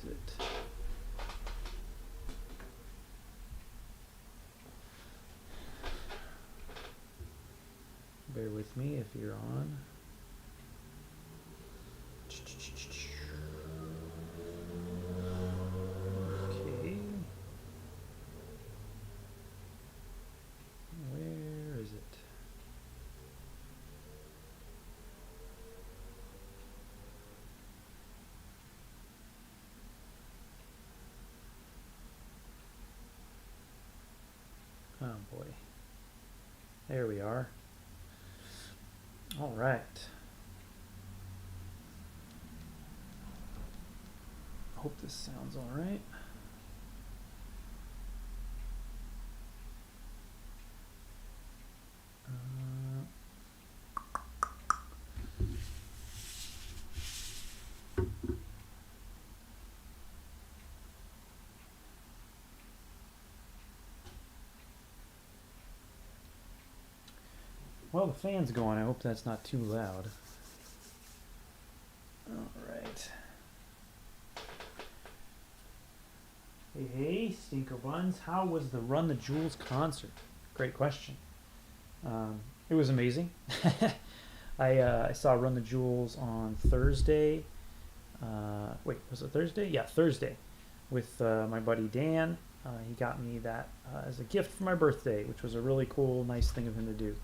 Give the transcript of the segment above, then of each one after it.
is it? Bear with me if you're on. Okay. Where is it? Oh boy. There we are. All right. Hope this sounds all right. Well, the fan's going. I hope that's not too loud. All right. Hey, Stinker Buns. How was the Run the Jewels concert? Great question. It was amazing. I saw Run the Jewels on Thursday. Wait, was it Thursday? Yeah, Thursday. With my buddy Dan. He got me that as a gift for my birthday, which was a really cool, nice thing of him to do.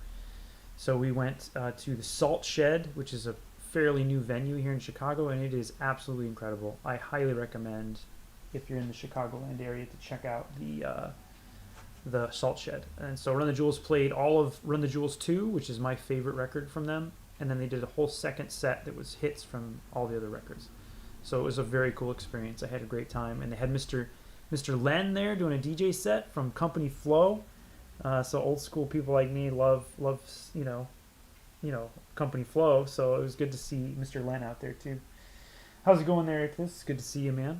So we went to the Salt Shed, which is a fairly new venue here in Chicago, and it is absolutely incredible. I highly recommend, if you're in the Chicagoland area, to check out the Salt Shed. And so Run the Jewels played all of Run the Jewels 2, which is my favorite record from them, and then they did a whole second set that was hits from all the other records. So it was a very cool experience. I had a great time, and they had Mr. Len there doing a DJ set from Company Flow. So old school people like me love you know Company Flow. So it was good to see Mr. Len out there too. How's it going there, Ictus? It's good to see you, man.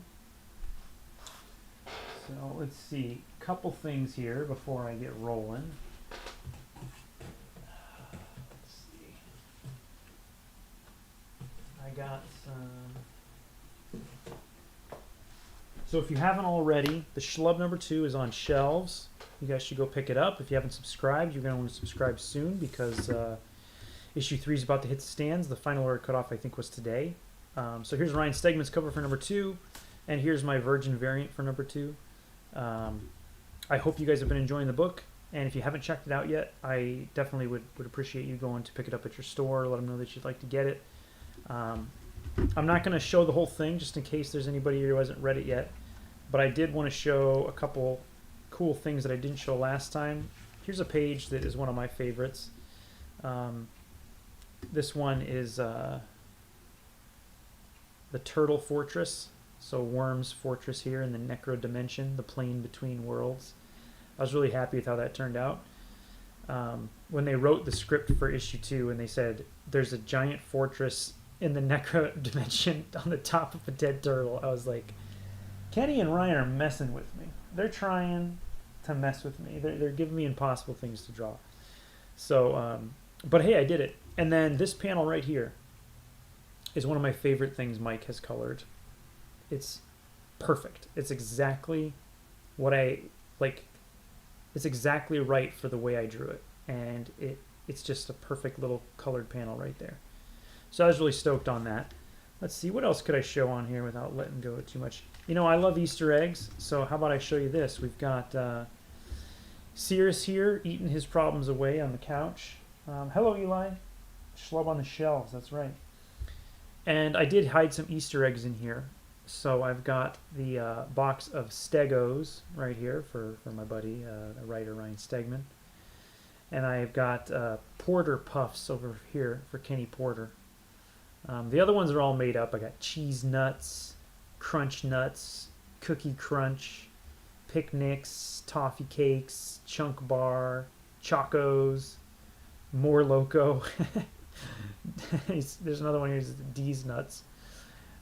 So let's see, a couple things here before I get rolling. Let's see. I got some. So if you haven't already, the Schlub number 2 is on shelves. You guys should go pick it up. If you haven't subscribed, you're going to want to subscribe soon because issue 3 is about to hit the stands. The final order cutoff, I think, was today. So here's Ryan Stegman's cover for number 2, and here's my Virgin variant for number 2. I hope you guys have been enjoying the book, and if you haven't checked it out yet, I definitely would appreciate you going to pick it up at your store. Let them know that you'd like to get it. I'm not going to show the whole thing just in case there's anybody here who hasn't read it yet, but I did want to show a couple cool things that I didn't show last time. Here's a page that is one of my favorites. This one is the Turtle Fortress. So Worm's Fortress here in the Necro Dimension, the plane between worlds. I was really happy with how that turned out. When they wrote the script for issue 2 and they said there's a giant fortress in the Necro Dimension on the top of a dead turtle, I was like, Kenny and Ryan are messing with me. They're trying to mess with me. They're giving me impossible things to draw. So, but hey, I did it. And then this panel right here is one of my favorite things Mike has colored. It's perfect. It's exactly what I like. It's exactly right for the way I drew it. And it's just a perfect little colored panel right there. So I was really stoked on that. Let's see, what else could I show on here without letting go too much? You know, I love Easter eggs, so how about I show you this? We've got Sears here eating his problems away on the couch. Hello, Eli. Schlub on the shelves, that's right. And I did hide some Easter eggs in here. So I've got the box of Stegos right here for my buddy, writer Ryan Stegman. And I've got Porter Puffs over here for Kenny Porter. The other ones are all made up. I got Cheese Nuts, Crunch Nuts, Cookie Crunch, Picnics, Toffee Cakes, Chunk Bar, Chocos, More Loco. There's another one here, D's Nuts.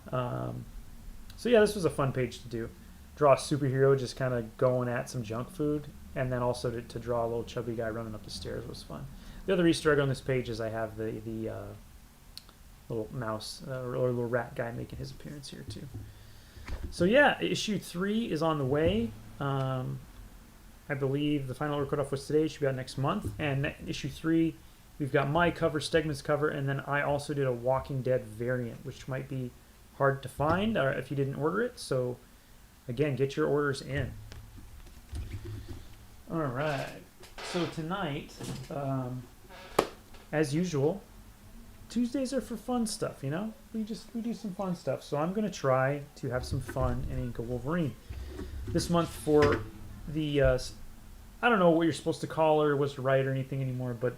So yeah, this was a fun page to do. Draw a superhero just kind of going at some junk food, and then also to draw a little chubby guy running up the stairs was fun. The other Easter egg on this page is I have the little mouse or little rat guy making his appearance here too. So yeah, issue 3 is on the way. I believe the final order cutoff was today. It should be out next month. And issue 3, we've got my cover, Stegman's cover, and then I also did a Walking Dead variant, which might be hard to find if you didn't order it. So again, get your orders in. All right. So tonight, as usual, Tuesdays are for fun stuff, you know? We do some fun stuff. So I'm going to try to have some fun and ink a Wolverine. This month for the, I don't know what you're supposed to call or what's right or anything anymore, but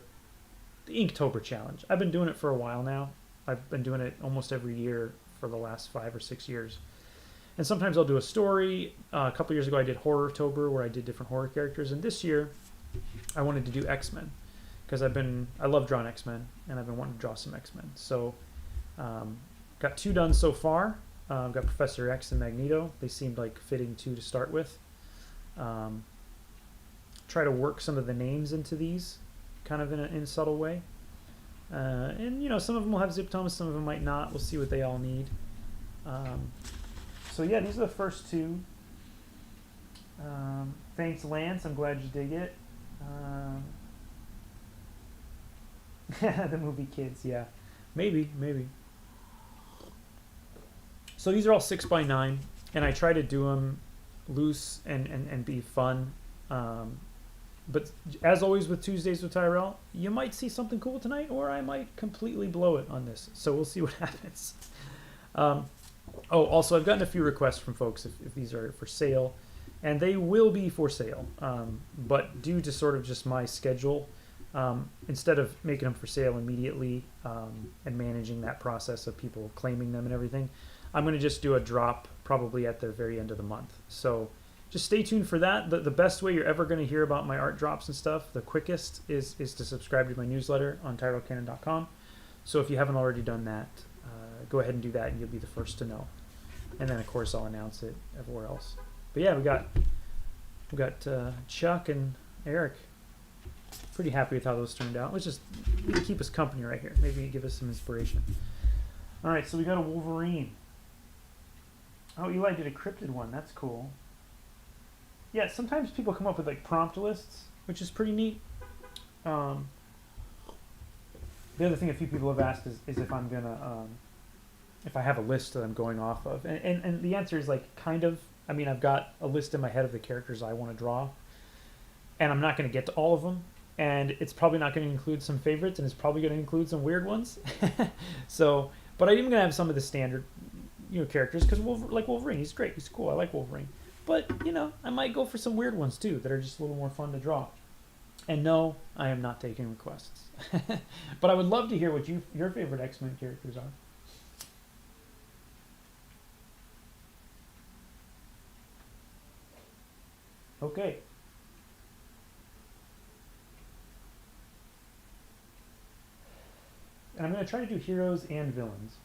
the Inktober challenge. I've been doing it for a while now. I've been doing it almost every year for the last 5 or 6 years. And sometimes I'll do a story. A couple years ago I did Horror-tober, where I did different horror characters. And this year I wanted to do X-Men, because I love drawing X-Men, and I've been wanting to draw some X-Men. So got 2 done so far. Got Professor X and Magneto. They seemed like fitting 2 to start with. Try to work some of the names into these kind of in a subtle way. And, you know, some of them will have zip tones, some of them might not. We'll see what they all need. So, yeah, these are the first 2. Thanks, Lance. I'm glad you dig it. The movie Kids, yeah. Maybe. So these are all 6x9, and I try to do them loose and be fun. But as always with Tuesdays with Tyrell, you might see something cool tonight, or I might completely blow it on this. So we'll see what happens. Also, I've gotten a few requests from folks if these are for sale, and they will be for sale. But due to sort of just my schedule, instead of making them for sale immediately and managing that process of people claiming them and everything, I'm going to just do a drop probably at the very end of the month. So just stay tuned for that. The best way you're ever going to hear about my art drops and stuff, the quickest, is to subscribe to my newsletter on tyrellcannon.com. So if you haven't already done that, go ahead and do that, and you'll be the first to know. And then, of course, I'll announce it everywhere else. But yeah, we got Chuck and Eric. Pretty happy with how those turned out. Let's just keep us company right here. Maybe give us some inspiration. All right, so we got a Wolverine. Oh, Eli did a cryptid one. That's cool. Yeah, sometimes people come up with like prompt lists, which is pretty neat. The other thing a few people have asked is if I'm gonna, if I have a list that I'm going off of, and the answer is like kind of. I mean, I've got a list in my head of the characters I want to draw, and I'm not going to get to all of them, and it's probably not going to include some favorites, and it's probably going to include some weird ones. So, but I'm going to have some of the standard, you know, characters, because like Wolverine, he's great, he's cool, I like Wolverine. But, you know, I might go for some weird ones too that are just a little more fun to draw. And no, I am not taking requests. But I would love to hear what your favorite X-Men characters are. Okay. And I'm going to try to do heroes and villains.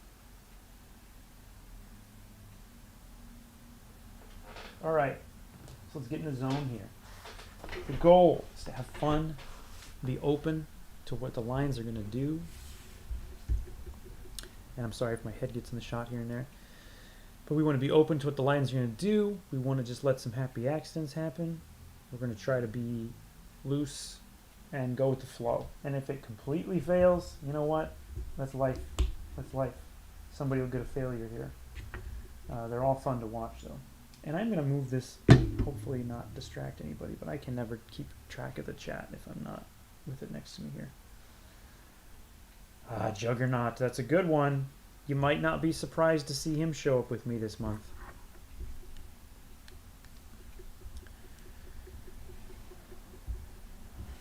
All right. So let's get in the zone here. The goal is to have fun, be open to what the lines are going to do. And I'm sorry if my head gets in the shot here and there. But we want to be open to what the lines are going to do. We want to just let some happy accidents happen. We're going to try to be loose and go with the flow. And if it completely fails, you know what? That's life. That's life. Somebody will get a failure here. They're all fun to watch, though. And I'm going to move this, hopefully not distract anybody, but I can never keep track of the chat if I'm not with it next to me here. Juggernaut. That's a good one. You might not be surprised to see him show up with me this month.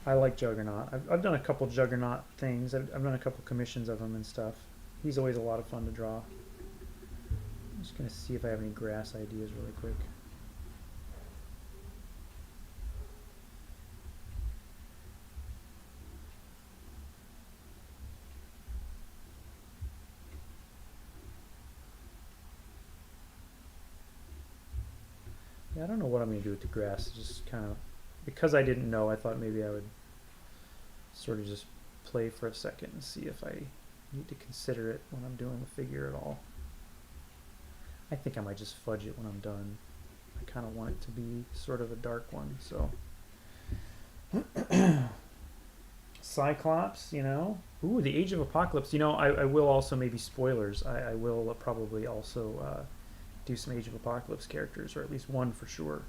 I like Juggernaut. I've done a couple Juggernaut things. I've done a couple commissions of him and stuff. He's always a lot of fun to draw. I'm just going to see if I have any grass ideas really quick. Yeah, I don't know what I'm going to do with the grass. Just kind of, because I didn't know, I thought maybe I would sort of just play for a second and see if I need to consider it when I'm doing the figure at all. I think I might just fudge it when I'm done. I kind of want it to be sort of a dark one, so. Cyclops, you know. Ooh, the Age of Apocalypse. You know, I will also, maybe spoilers, I will probably also do some Age of Apocalypse characters, or at least one for sure.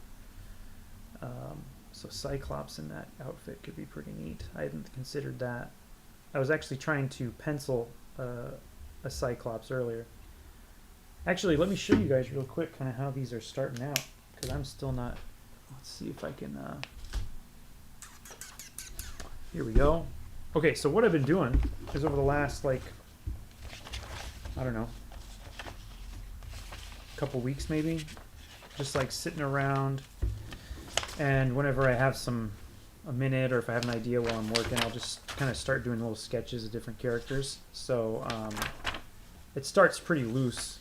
So Cyclops in that outfit could be pretty neat. I hadn't considered that. I was actually trying to pencil a Cyclops earlier. Actually, let me show you guys real quick kind of how these are starting out, because I'm still not. Let's see if I can. Here we go. Okay, so what I've been doing is over the last, like, I don't know, couple weeks maybe, just like sitting around, and whenever I have a minute, or if I have an idea while I'm working, I'll just kind of start doing little sketches of different characters. So it starts pretty loose.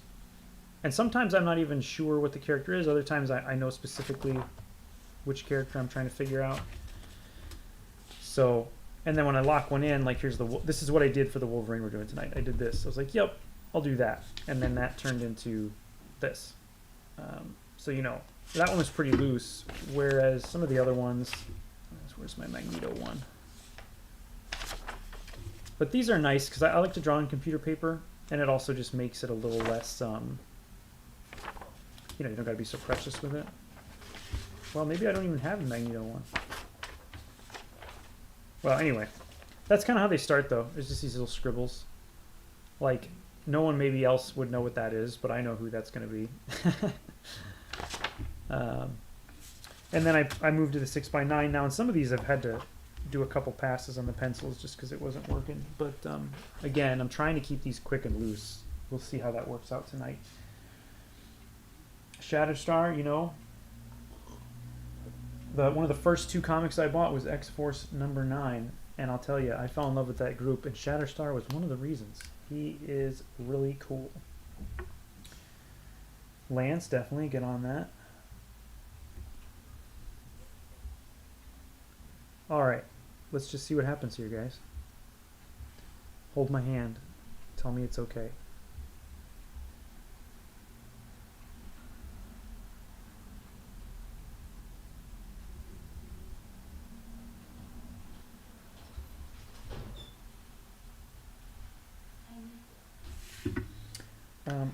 And sometimes I'm not even sure what the character is. Other times I know specifically which character I'm trying to figure out. So, and then when I lock one in, like this is what I did for the Wolverine we're doing tonight. I did this. I was like, yep, I'll do that. And then that turned into this. So, you know, that one was pretty loose. Whereas some of the other ones, where's my Magneto one? But these are nice because I like to draw on computer paper. And it also just makes it a little less, you know, you don't gotta be so precious with it. Well, maybe I don't even have a Magneto one. Well, anyway, that's kind of how they start, though. It's just these little scribbles. Like, no one maybe else would know what that is, but I know who that's going to be. And then I moved to the 6x9 now, and some of these I've had to do a couple passes on the pencils just because it wasn't working. But again, I'm trying to keep these quick and loose. We'll see how that works out tonight. Shatterstar, you know, one of the first two comics I bought was X-Force #9, and I'll tell you, I fell in love with that group, and Shatterstar was one of the reasons. He is really cool. Lance, definitely get on that. Alright, let's just see what happens here, guys. Hold my hand. Tell me it's okay.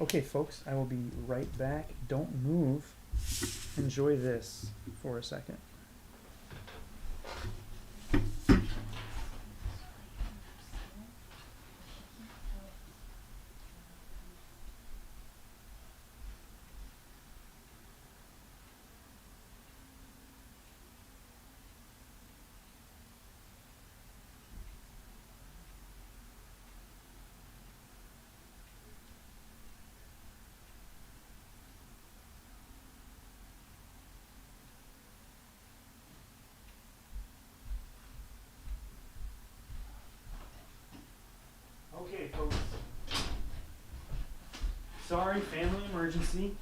Okay, folks, I will be right back. Don't move. Enjoy this for a second. Okay, folks. Sorry, family emergency.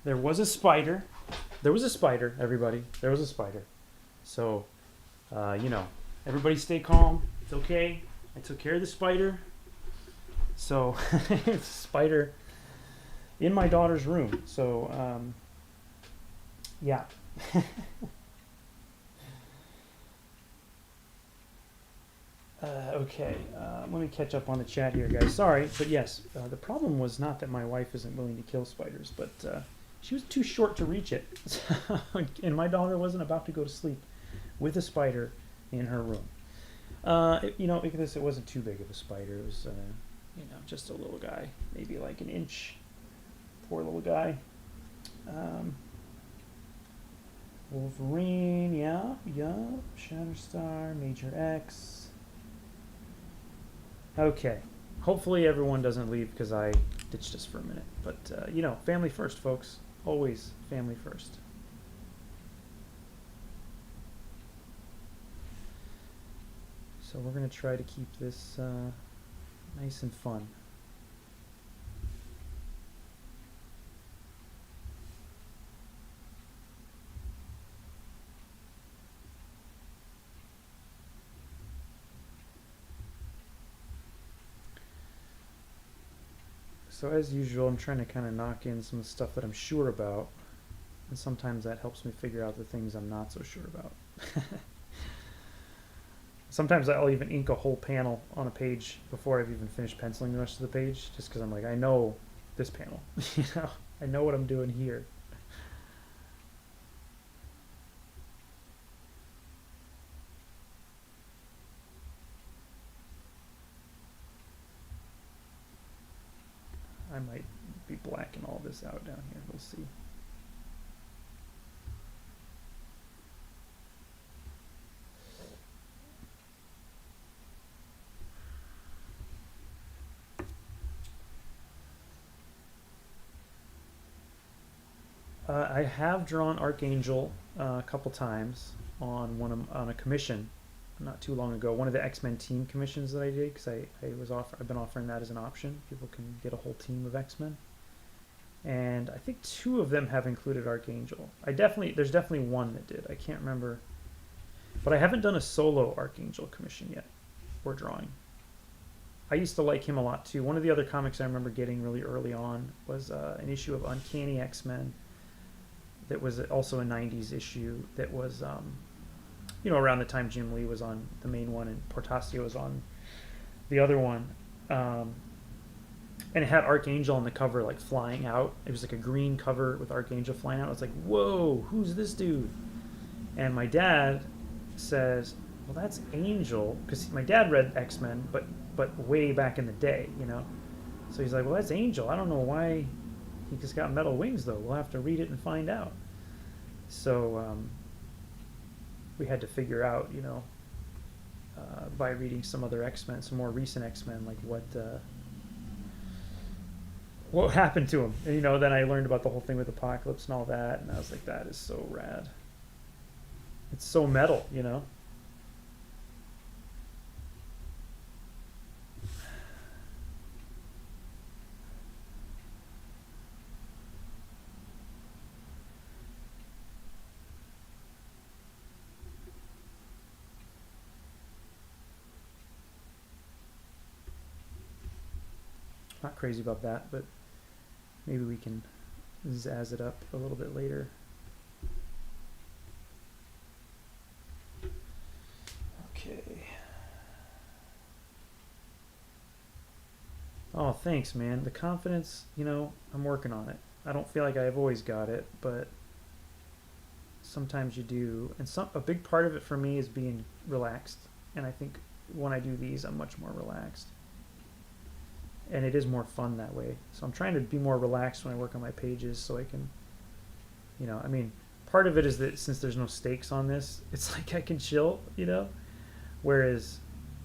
There was a spider. There was a spider, everybody. There was a spider. So, you know, everybody stay calm. It's okay. I took care of the spider. So, it's a spider in my daughter's room. So, yeah. Okay, let me catch up on the chat here, guys. Sorry, but yes, the problem was not that my wife isn't willing to kill spiders, but she was too short to reach it. And my daughter wasn't about to go to sleep with a spider in her room. You know, because it wasn't too big of a spider. It was, you know, just a little guy, maybe like an inch. Poor little guy. Wolverine, yeah. Shatterstar, Major X. Okay. Hopefully everyone doesn't leave because I ditched us for a minute. But, you know, family first, folks. Always family first. So we're going to try to keep this nice and fun. So as usual, I'm trying to kind of knock in some stuff that I'm sure about, and sometimes that helps me figure out the things I'm not so sure about. Sometimes I'll even ink a whole panel on a page before I've even finished penciling the rest of the page, just because I'm like, I know this panel, you know, I know what I'm doing here. I might be blacking all this out down here. We'll see. I have drawn Archangel a couple times on a commission not too long ago. One of the X-Men team commissions that I did, because I've been offering that as an option. People can get a whole team of X-Men, and I think 2 of them have included Archangel. There's definitely one that did. I can't remember, but I haven't done a solo Archangel commission yet or drawing. I used to like him a lot too. One of the other comics I remember getting really early on was an issue of Uncanny X-Men that was also a 90s issue that was, around the time Jim Lee was on the main one and Portasio was on the other one. And it had Archangel on the cover, like, flying out. It was like a green cover with Archangel flying out. I was like, whoa, who's this dude? And my dad says, well, that's Angel, because my dad read X-Men, but way back in the day, you know? So he's like, well, that's Angel. I don't know why he just got metal wings, though. We'll have to read it and find out. So we had to figure out, by reading some other X-Men, some more recent X-Men, like what happened to him. And, then I learned about the whole thing with Apocalypse and all that, and I was like, that is so rad. It's so metal, Not crazy about that, but maybe we can zazz it up a little bit later. Okay. Oh, thanks, man. The confidence, I'm working on it. I don't feel like I've always got it, but sometimes you do. And a big part of it for me is being relaxed. And I think when I do these, I'm much more relaxed. And it is more fun that way. So I'm trying to be more relaxed when I work on my pages so I can, part of it is that since there's no stakes on this, it's like I can chill, Whereas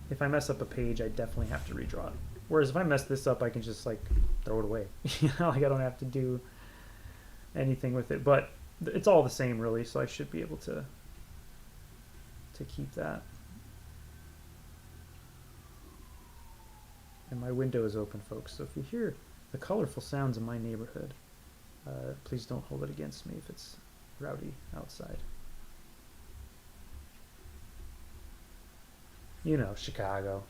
if I mess up a page, I definitely have to redraw it. Whereas if I mess this up, I can just like throw it away. Like I don't have to do anything with it. But it's all the same really, so I should be able to keep that. And my window is open, folks, so if you hear the colorful sounds in my neighborhood, please don't hold it against me if it's rowdy outside. Chicago.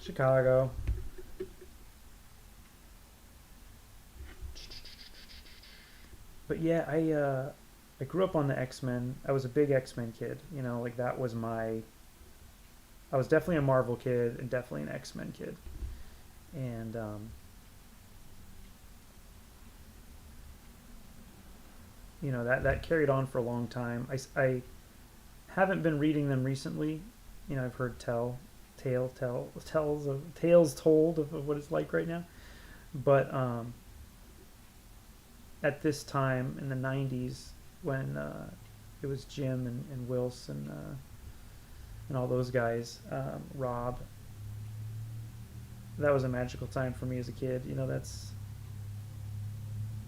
But yeah, I grew up on the X-Men. I was a big X-Men kid, like that was I was definitely a Marvel kid and definitely an X-Men kid. And that carried on for a long time. I haven't been reading them recently. I've heard tales told of what it's like right now. But at this time in the 90s when it was Jim and Wilson and all those guys, Rob, that was a magical time for me as a kid.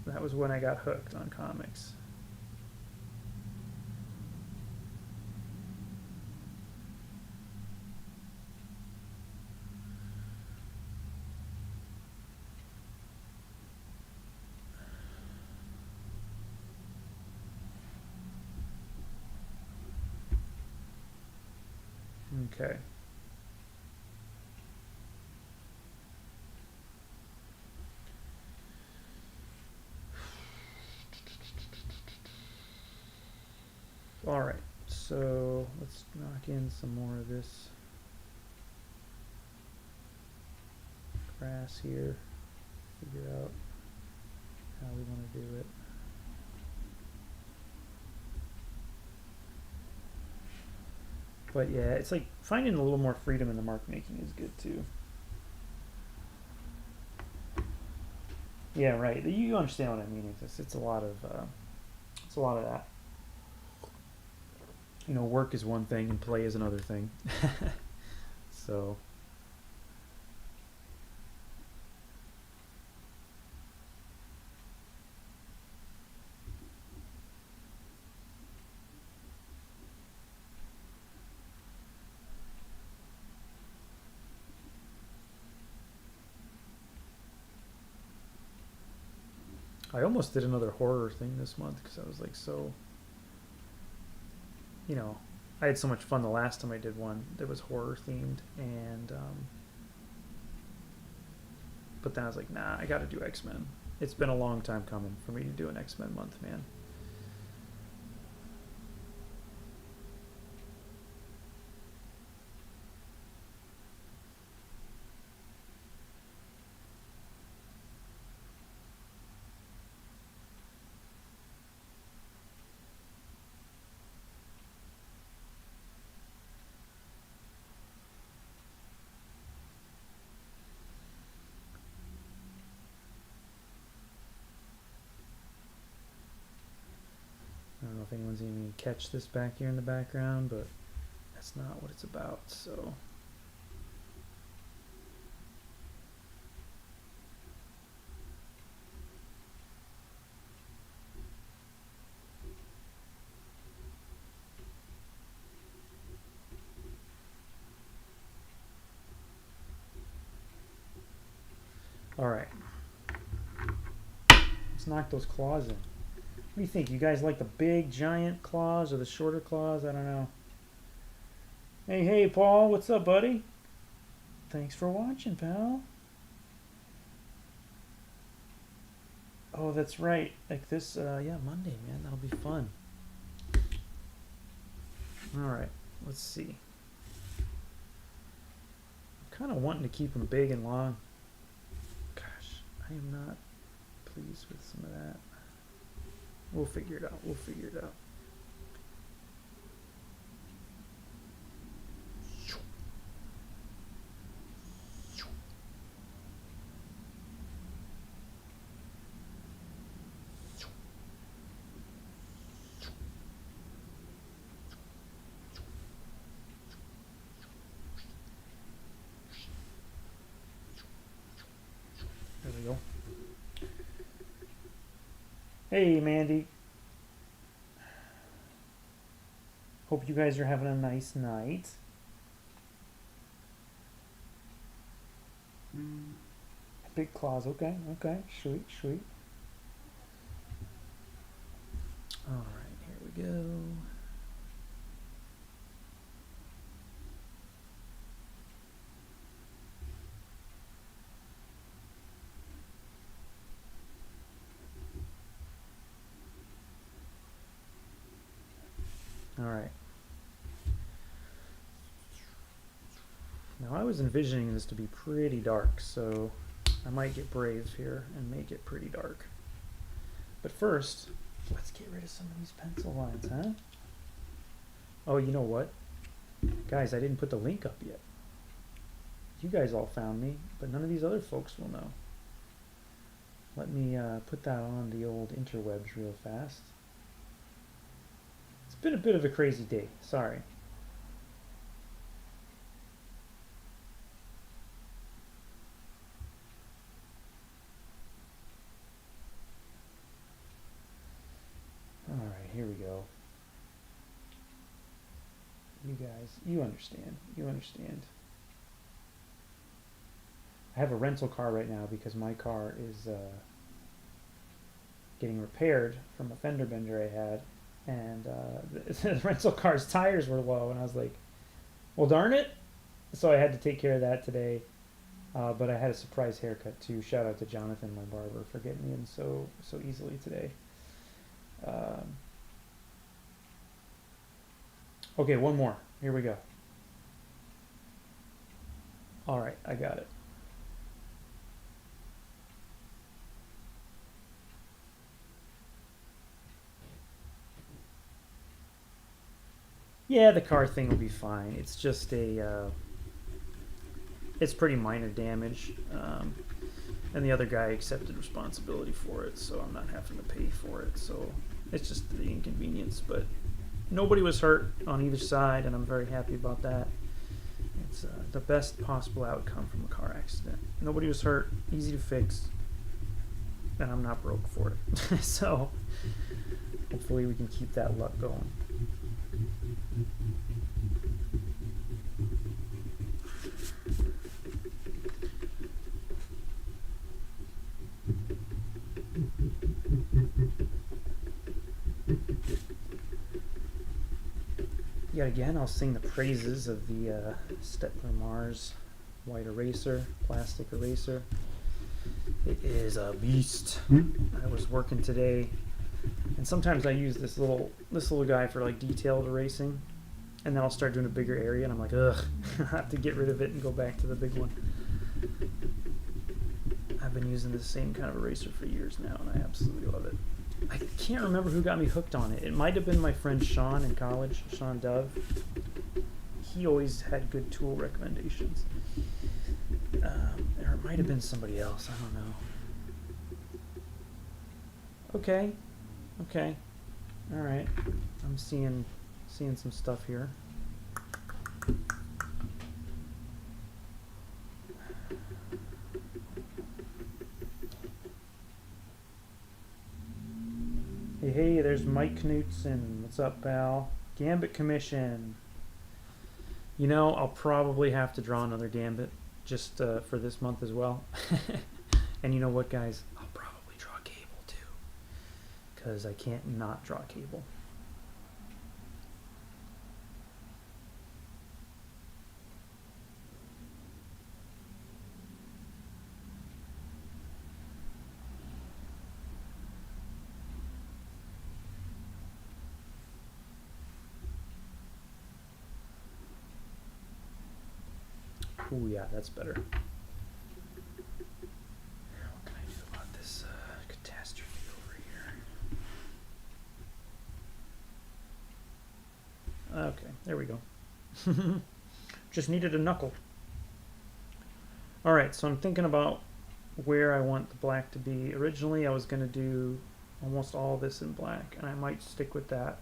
That was when I got hooked on comics. Okay. All right, so let's knock in some more of this grass here. Figure out how we want to do it. But yeah, it's like finding a little more freedom in the mark making is good too. Yeah, right. You understand what I mean. It's a lot of that. You know, work is one thing and play is another thing. So. I almost did another horror thing this month because I was like so, you know, I had so much fun the last time I did one that was horror themed, and but then I was like, nah, I got to do X-Men. It's been a long time coming for me to do an X-Men month, man. I don't know if anyone's even going to catch this back here in the background, but that's not what it's about, so. All right. Let's knock those claws in. What do you think? You guys like the big, giant claws or the shorter claws? I don't know. Hey, Paul. What's up, buddy? Thanks for watching, pal. Oh, that's right. Like this, yeah, Monday, man. That'll be fun. All right. Let's see. I'm kind of wanting to keep them big and long. Gosh, I am not pleased with some of that. We'll figure it out. We'll figure it out. There we go. Hey, Mandy. Hope you guys are having a nice night. Big claws. Okay. Sweet. All right, here we go. All right. Now I was envisioning this to be pretty dark, so I might get brave here and make it pretty dark. But first, let's get rid of some of these pencil lines, huh? Oh, you know what? Guys, I didn't put the link up yet. You guys all found me, but none of these other folks will know. Let me put that on the old interwebs real fast. It's been a bit of a crazy day. Sorry. Alright, here we go. You guys, you understand. I have a rental car right now because my car is getting repaired from a fender bender I had, and the rental car's tires were low, and I was like, well, darn it. So I had to take care of that today, but I had a surprise haircut too. Shout out to Jonathan, my barber, for getting me in so easily today. Okay, one more. Here we go. All right, I got it. Yeah, the car thing will be fine. It's just it's pretty minor damage. And the other guy accepted responsibility for it, so I'm not having to pay for it. So it's just the inconvenience, but nobody was hurt on either side, and I'm very happy about that. It's the best possible outcome from a car accident. Nobody was hurt, easy to fix, and I'm not broke for it. So hopefully we can keep that luck going. Yet again, I'll sing the praises of the Stettler Mars white eraser, plastic eraser. It is a beast. I was working today, and sometimes I use this little guy for like detailed erasing, and then I'll start doing a bigger area, and I'm like, ugh, I have to get rid of it and go back to the big one. I've been using the same kind of eraser for years now, and I absolutely love it. I can't remember who got me hooked on it. It might have been my friend Sean in college, Sean Dove. He always had good tool recommendations. Or it might have been somebody else. I don't know. Okay. All right. I'm seeing some stuff here. Hey, there's Mike Knutson. What's up, pal? Gambit Commission. You know, I'll probably have to draw another Gambit just for this month as well. And you know what, guys? I'll probably draw Cable too, because I can't not draw Cable. Ooh, yeah, that's better. What can I do about this catastrophe over here? Okay, there we go. Just needed a knuckle. Alright, so I'm thinking about where I want the black to be. Originally, I was going to do almost all this in black, and I might stick with that.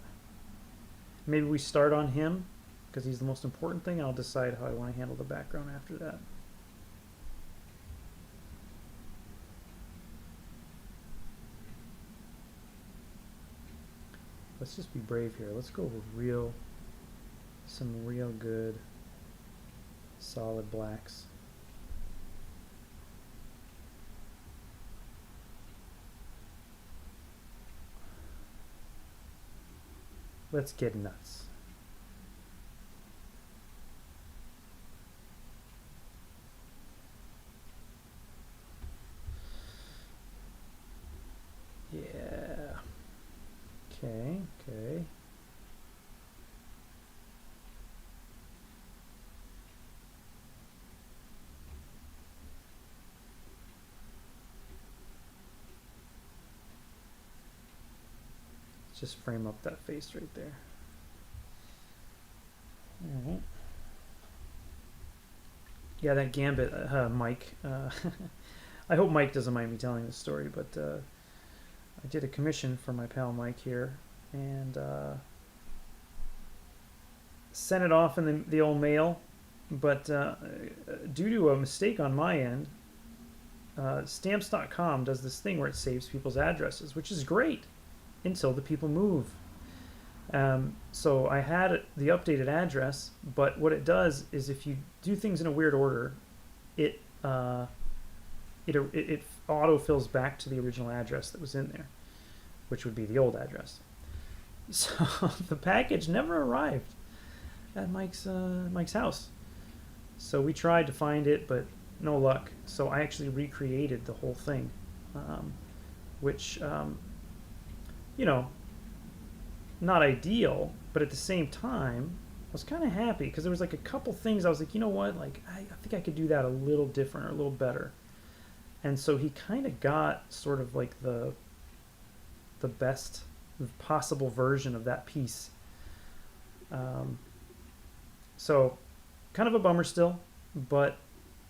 Maybe we start on him, because he's the most important thing. I'll decide how I want to handle the background after that. Let's just be brave here. Let's go with some real good, solid blacks. Let's get nuts. Yeah. Okay. Let's just frame up that face right there. All right. Yeah, that Gambit, Mike. I hope Mike doesn't mind me telling this story, but I did a commission for my pal Mike here, and sent it off in the old mail, but due to a mistake on my end, stamps.com does this thing where it saves people's addresses, which is great until the people move. So I had the updated address, but what it does is if you do things in a weird order, it auto-fills back to the original address that was in there, which would be the old address. So the package never arrived at Mike's house. So we tried to find it, but no luck. So I actually recreated the whole thing, which, you know, not ideal, but at the same time, was kind of happy because there was like a couple things I was like, you know what, like I think I could do that a little different or a little better. And so he kind of got sort of like the best possible version of that piece. So kind of a bummer still, but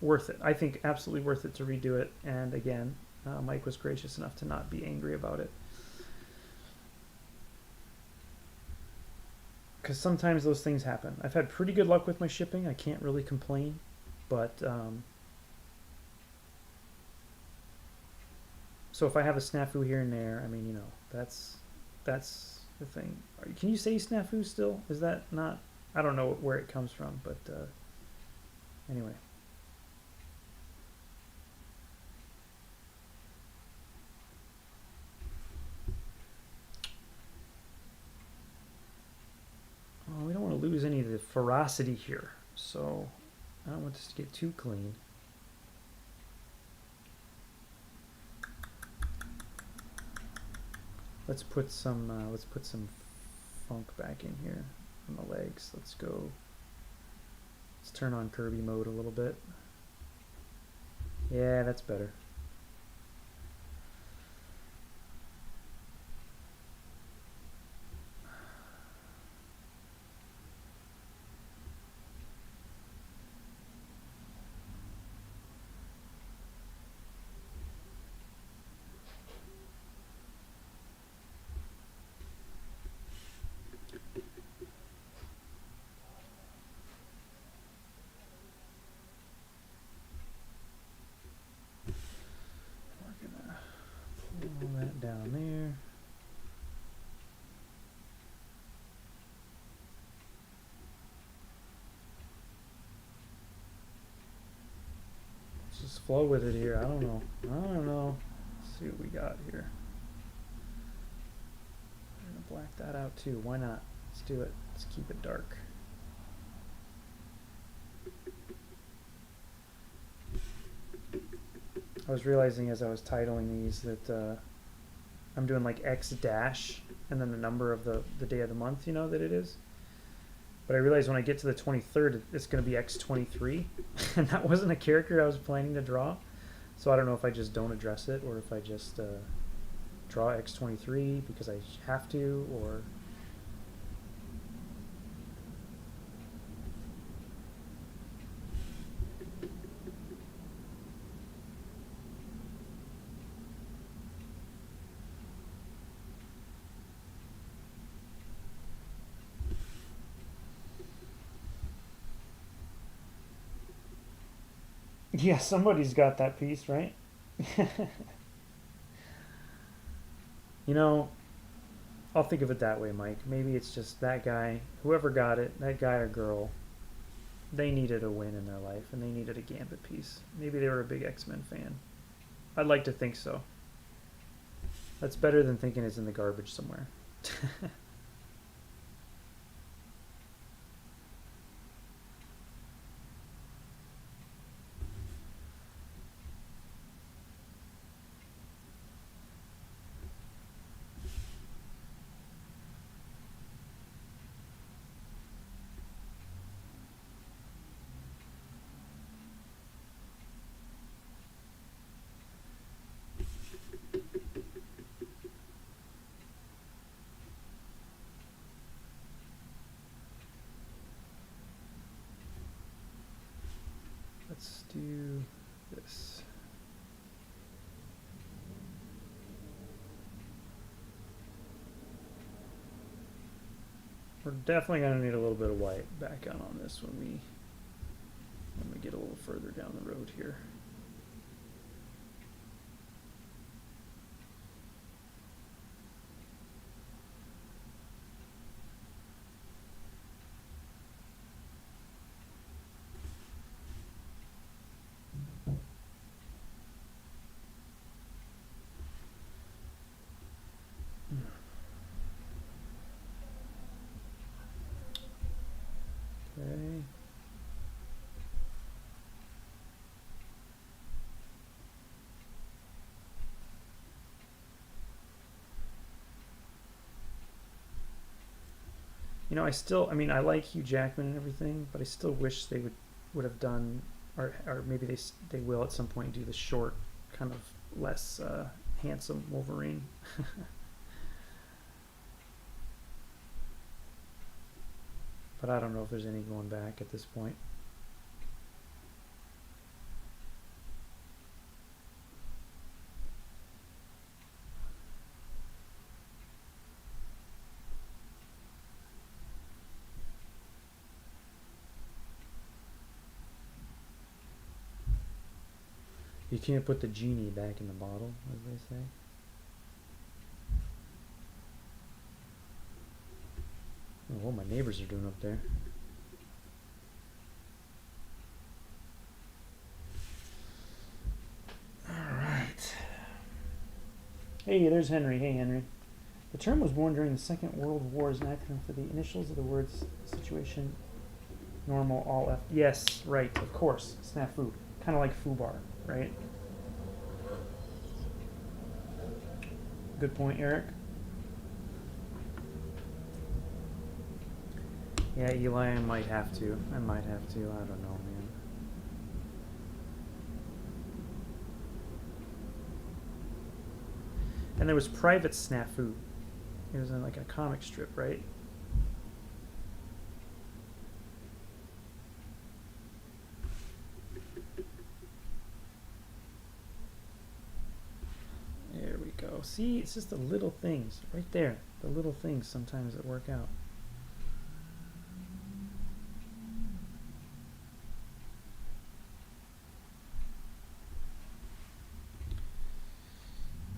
worth it. I think absolutely worth it to redo it. And again, Mike was gracious enough to not be angry about it. Because sometimes those things happen. I've had pretty good luck with my shipping. I can't really complain. But, so if I have a snafu here and there, I mean, you know, that's the thing. Can you say snafu still? Is that not? I don't know where it comes from, but anyway. Oh, we don't want to lose any of the ferocity here, so I don't want this to get too clean. Let's put some funk back in here on the legs. Let's turn on Kirby mode a little bit. Yeah, that's better. Down there. Let's just flow with it here. I don't know. Let's see what we got here. I'm gonna black that out too. Why not? Let's do it. Let's keep it dark. I was realizing as I was titling these that I'm doing like X dash and then the number of the day of the month, you know, that it is. But I realized when I get to the 23rd, it's going to be X23. And that wasn't a character I was planning to draw. So I don't know if I just don't address it or if I just draw X23 because I have to, or... Yeah, somebody's got that piece, right? You know, I'll think of it that way, Mike. Maybe it's just that guy, whoever got it, that guy or girl, they needed a win in their life and they needed a Gambit piece. Maybe they were a big X-Men fan. I'd like to think so. That's better than thinking it's in the garbage somewhere. Let's do this. We're definitely going to need a little bit of white back on this when we get a little further down the road here. Okay. know, I mean, I like Hugh Jackman and everything, but I still wish they would have done, or maybe they will at some point do the short, kind of less handsome Wolverine. But I don't know if there's any going back at this point. You can't put the genie back in the bottle, as they say. Oh, what my neighbors are doing up there. Alright. Hey, there's Henry. Hey, Henry. The term was born during the Second World War as an acronym for the initials of the words situation, normal, all F. Yes, right, of course. Snafu. Kind of like foobar, right? Good point, Eric. Yeah, Eli, I might have to. I don't know, man. And there was Private Snafu. It was in like a comic strip, right? There we go. See, it's just the little things right there. The little things sometimes that work out.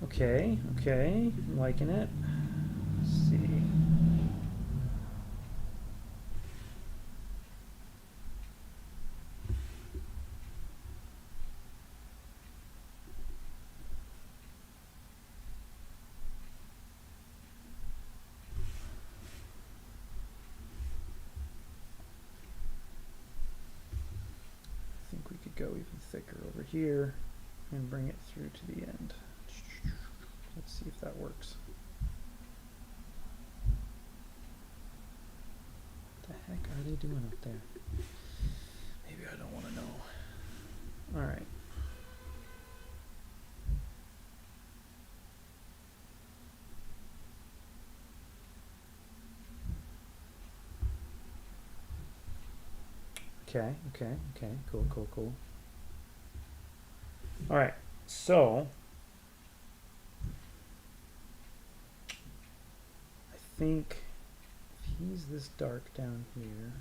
Okay, I'm liking it. Let's see. I think we could go even thicker over here and bring it through to the end. Let's see if that works. What the heck are they doing up there? Maybe I don't want to know. All right. Okay. Cool. All right. So I think if he's this dark down here,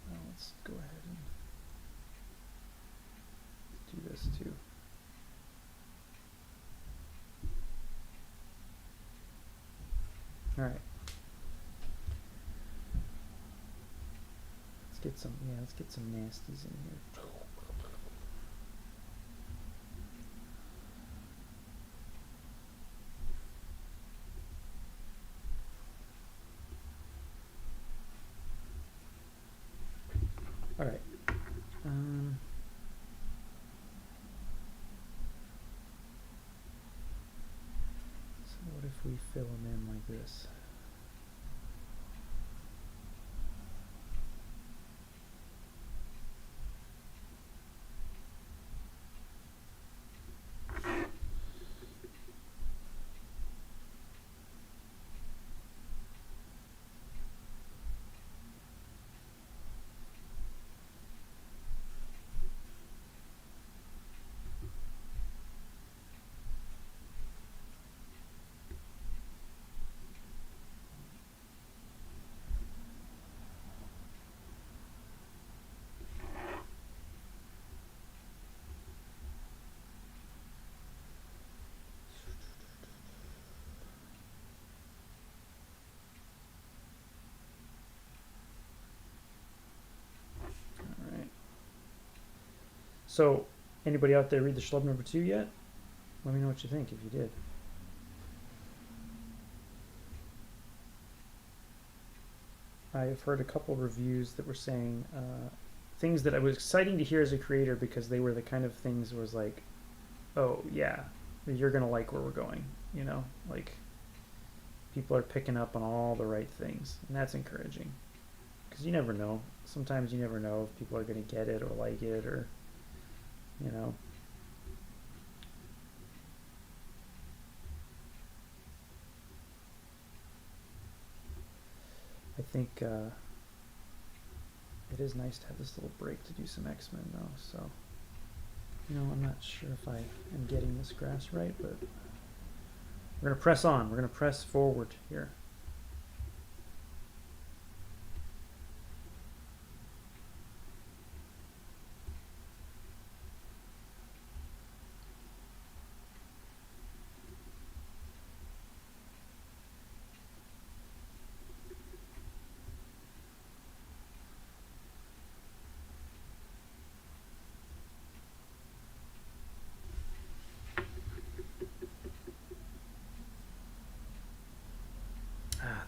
well, let's go ahead and do this too. All right. Let's get some nasties in here. All right. So what if we fill them in like this? So, anybody out there read the Schlub number 2 yet? Let me know what you think if you did. I've heard a couple reviews that were saying things that I was exciting to hear as a creator because they were the kind of things where it was like, oh yeah, you're gonna like where we're going, you know, like people are picking up on all the right things, and that's encouraging. Because you never know. Sometimes you never know if people are going to get it or like it or, you know. I think it is nice to have this little break to do some X-Men though, so, you know, I'm not sure if I am getting this grass right, but we're going to press on. We're going to press forward here.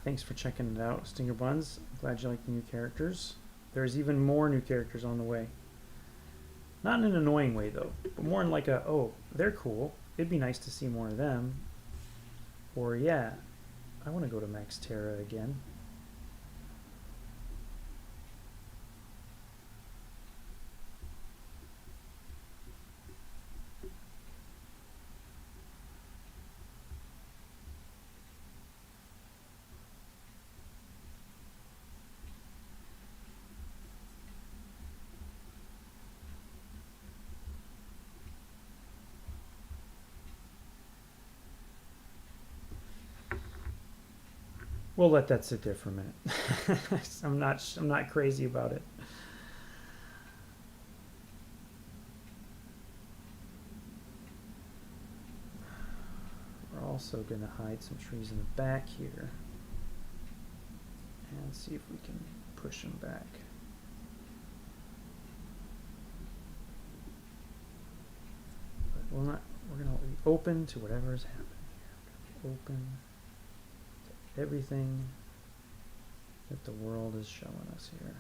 Thanks for checking it out, Stinger Buns. I'm glad you like the new characters. There's even more new characters on the way. Not in an annoying way, though, but more in like a, oh, they're cool. It'd be nice to see more of them. Or, yeah, I want to go to Max Terra again. We'll let that sit there for a minute. I'm not crazy about it. We're also going to hide some trees in the back here and see if we can push them back. But we're going to be open to whatever is happening here. We're going to be open to everything that the world is showing us here.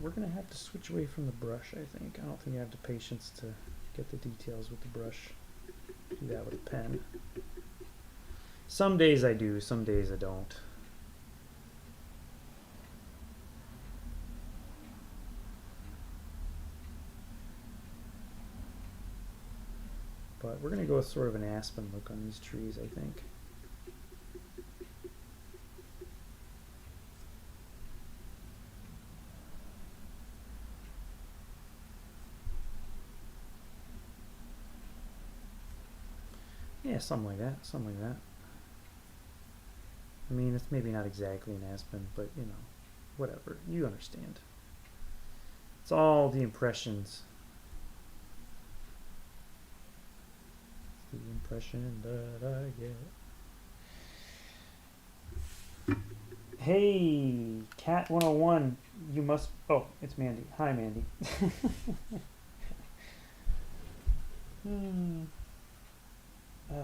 We're going to have to switch away from the brush, I think. I don't think I have the patience to get the details with the brush. Do that with a pen. Some days I do, some days I don't. But we're going to go with sort of an aspen look on these trees, I think. Yeah, something like that, something like that. I mean, it's maybe not exactly an aspen, but, you know, whatever. You understand. It's all the impressions. It's the impression that I get. Hey, Cat 101, you must... Oh, it's Mandy. Hi, Mandy.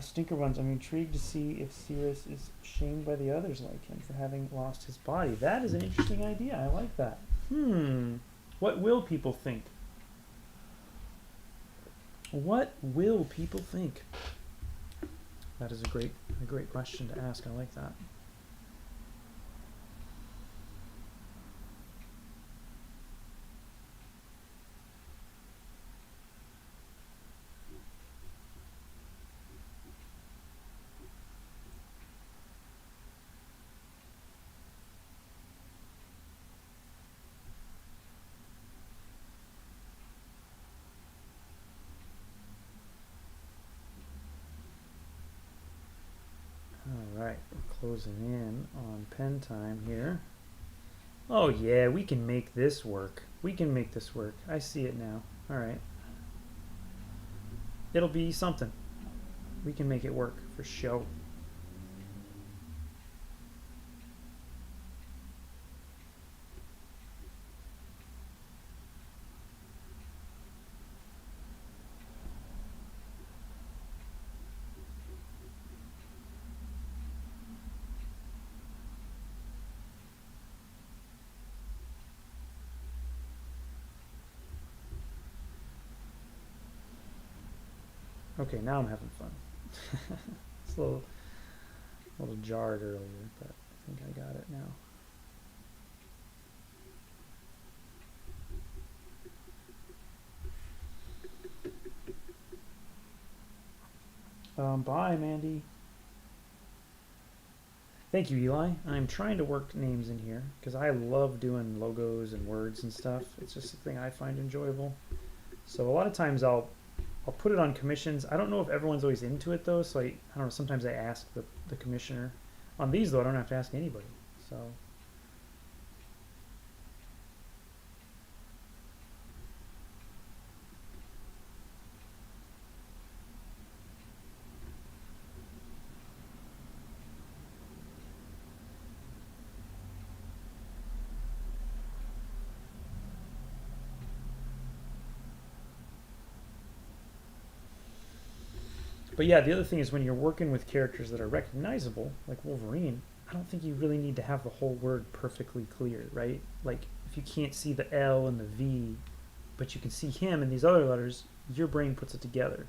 Stinker Buns, I'm intrigued to see if Cirrus is shamed by the others like him for having lost his body. That is an interesting idea. I like that. What will people think? What will people think? That is a great question to ask. I like that. Alright, we're closing in on pen time here. Oh yeah, we can make this work. We can make this work. I see it now. Alright. It'll be something. We can make it work for show. Okay, now I'm having fun. It's a little jarred earlier, but I think I got it now. Bye, Mandy. Thank you, Eli. I'm trying to work names in here because I love doing logos and words and stuff. It's just a thing I find enjoyable. So a lot of times I'll put it on commissions. I don't know if everyone's always into it though, so I don't know. Sometimes I ask the commissioner. On these though, I don't have to ask anybody. So but yeah, the other thing is when you're working with characters that are recognizable, like Wolverine, I don't think you really need to have the whole word perfectly clear, right? Like if you can't see the L and the V, but you can see him and these other letters, your brain puts it together.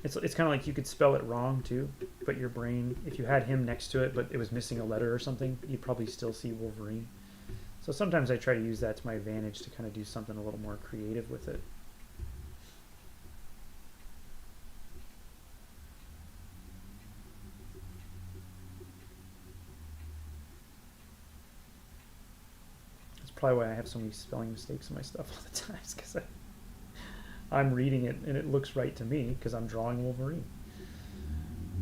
It's kind of like you could spell it wrong too, but your brain, if you had him next to it, but it was missing a letter or something, you'd probably still see Wolverine. So sometimes I try to use that to my advantage to kind of do something a little more creative with it. Probably why I have so many spelling mistakes in my stuff all the time, because I'm reading it and it looks right to me because I'm drawing Wolverine.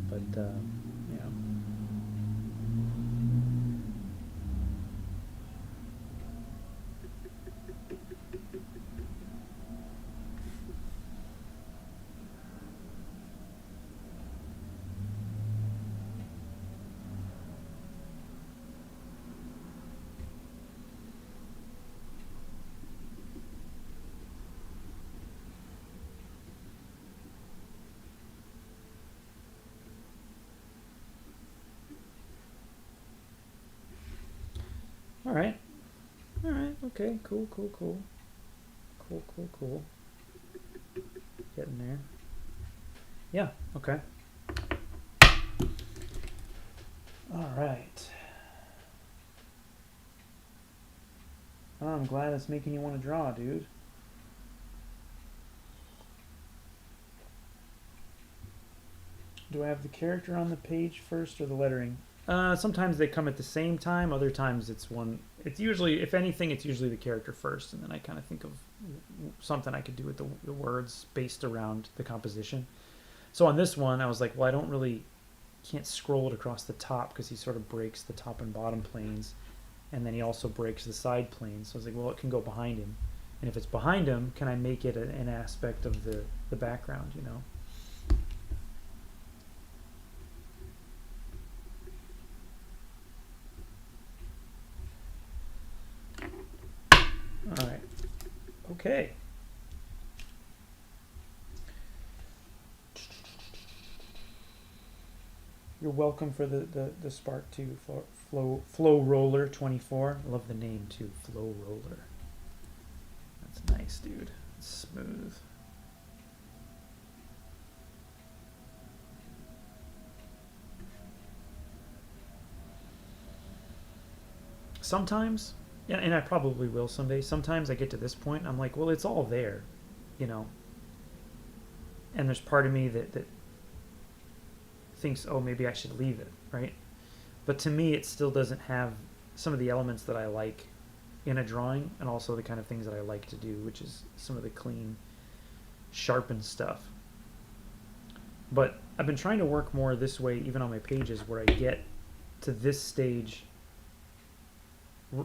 But yeah. All right. All right. Okay. Cool. Cool. Cool. Cool. Cool. Cool. Getting there. Yeah. Okay. All right. Oh, I'm glad it's making you want to draw, dude. Do I have the character on the page first or the lettering? Sometimes they come at the same time. Other times it's one. It's usually, if anything, it's usually the character first, and then I kind of think of something I could do with the words based around the composition. So on this one, I was like, well, I don't really can't scroll it across the top because he sort of breaks the top and bottom planes, and then he also breaks the side planes. So I was like, well, it can go behind him, and if it's behind him, can I make it an aspect of the background? You know. All right. Okay. You're welcome for the Spark 2 Flow Roller 24. I love the name too, Flow Roller. That's nice, dude. It's smooth. Sometimes, and I probably will someday, sometimes I get to this point and I'm like, well, it's all there, you know. And there's part of me that thinks, oh, maybe I should leave it, right? But to me, it still doesn't have some of the elements that I like in a drawing, and also the kind of things that I like to do, which is some of the clean, sharpened stuff. But I've been trying to work more this way, even on my pages, where I get to this stage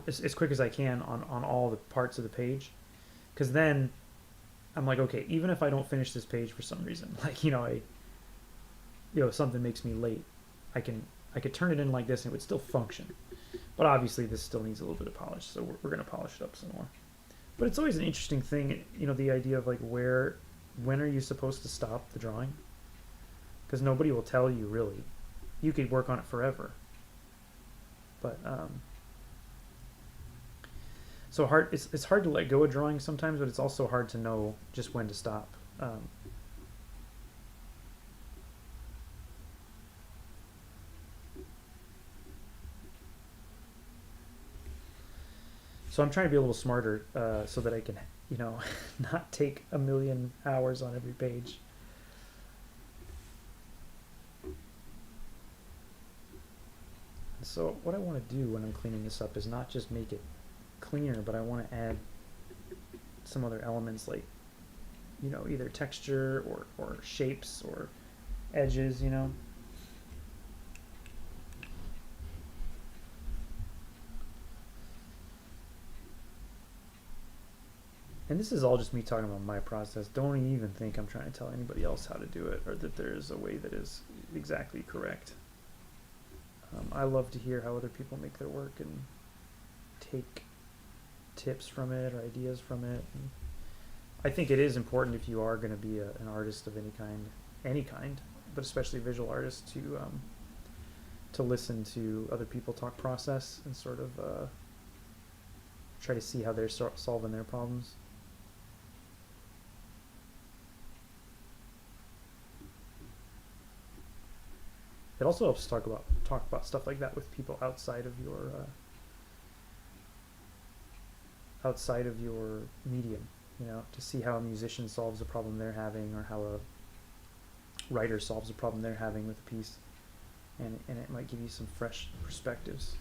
as quick as I can on all the parts of the page, because then I'm like, okay, even if I don't finish this page for some reason, like something makes me late, I could turn it in like this and it would still function. But obviously this still needs a little bit of polish, so we're going to polish it up some more. But it's always an interesting thing, the idea of like when are you supposed to stop the drawing? Because nobody will tell you really. You could work on it forever. But so hard. It's hard to let go of drawing sometimes, but it's also hard to know just when to stop. So I'm trying to be a little smarter so that I can, not take a million hours on every page. So what I want to do when I'm cleaning this up is not just make it cleaner, but I want to add some other elements like, either texture or shapes or edges, And this is all just me talking about my process. Don't even think I'm trying to tell anybody else how to do it or that there's a way that is exactly correct. I love to hear how other people make their work and take tips from it or ideas from it. And I think it is important if you are going to be an artist of any kind, but especially visual artists, to listen to other people talk process and sort of try to see how they're solving their problems. It also helps to talk about stuff like that with people outside of your medium, to see how a musician solves a problem they're having or how a writer solves a problem they're having with a piece, and it might give you some fresh perspectives.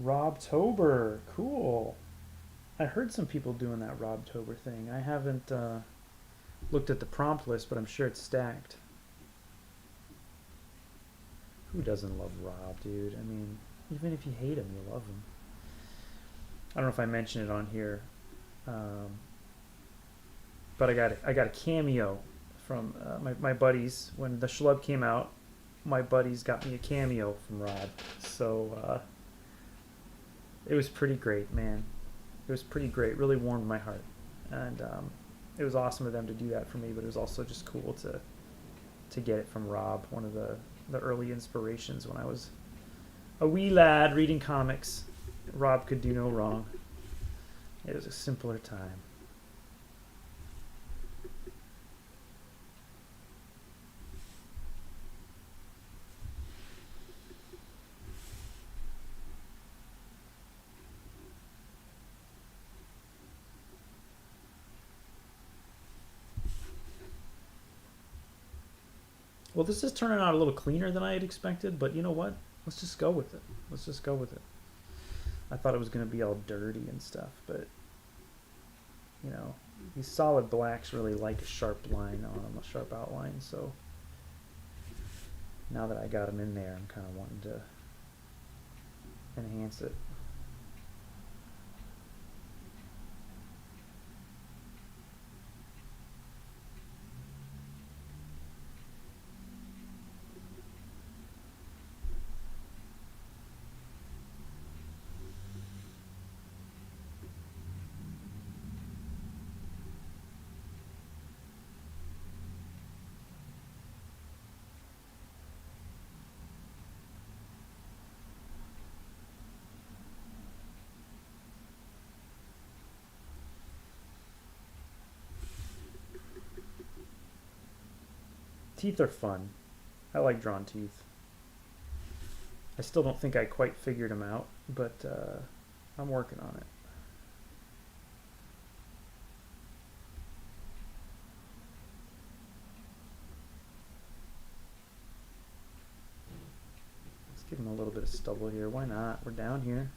Rob-tober, cool. I heard some people doing that Rob-tober thing. I haven't looked at the prompt list, but I'm sure it's stacked. Who doesn't love Rob, dude? I mean, even if you hate him, you love him. I don't know if I mentioned it on here, but I got a cameo from my buddies. When the Schlub came out, my buddies got me a cameo from Rob. So it was pretty great, man. It was pretty great. Really warmed my heart, and it was awesome of them to do that for me. But it was also just cool to get it from Rob, one of the early inspirations when I was a wee lad reading comics. Rob could do no wrong. It was a simpler time. Well, this is turning out a little cleaner than I had expected, but you know what? Let's just go with it. Let's just go with it. I thought it was going to be all dirty and stuff, but, these solid blacks really like a sharp line on them, a sharp outline, so now that I got them in there, I'm kind of wanting to enhance it. Teeth are fun. I like drawn teeth. I still don't think I quite figured them out, but I'm working on it. Let's give him a little bit of stubble here. Why not? We're down here.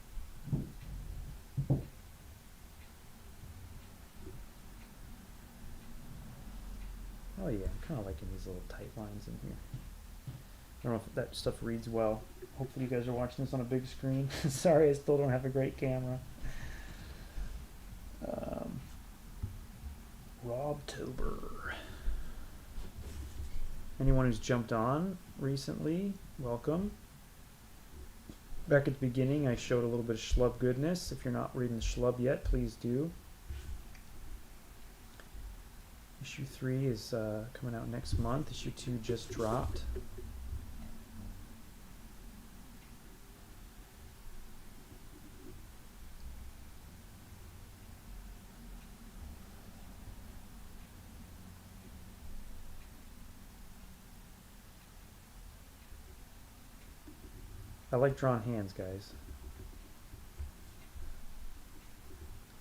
Oh yeah, I'm kind of liking these little tight lines in here. I don't know if that stuff reads well. Hopefully you guys are watching this on a big screen. Sorry, I still don't have a great camera. Rob-tober. Anyone who's jumped on recently, welcome. Back at the beginning, I showed a little bit of Schlub goodness. If you're not reading the Schlub yet, please do. Issue 3 is coming out next month. Issue 2 just dropped. I like drawn hands, guys.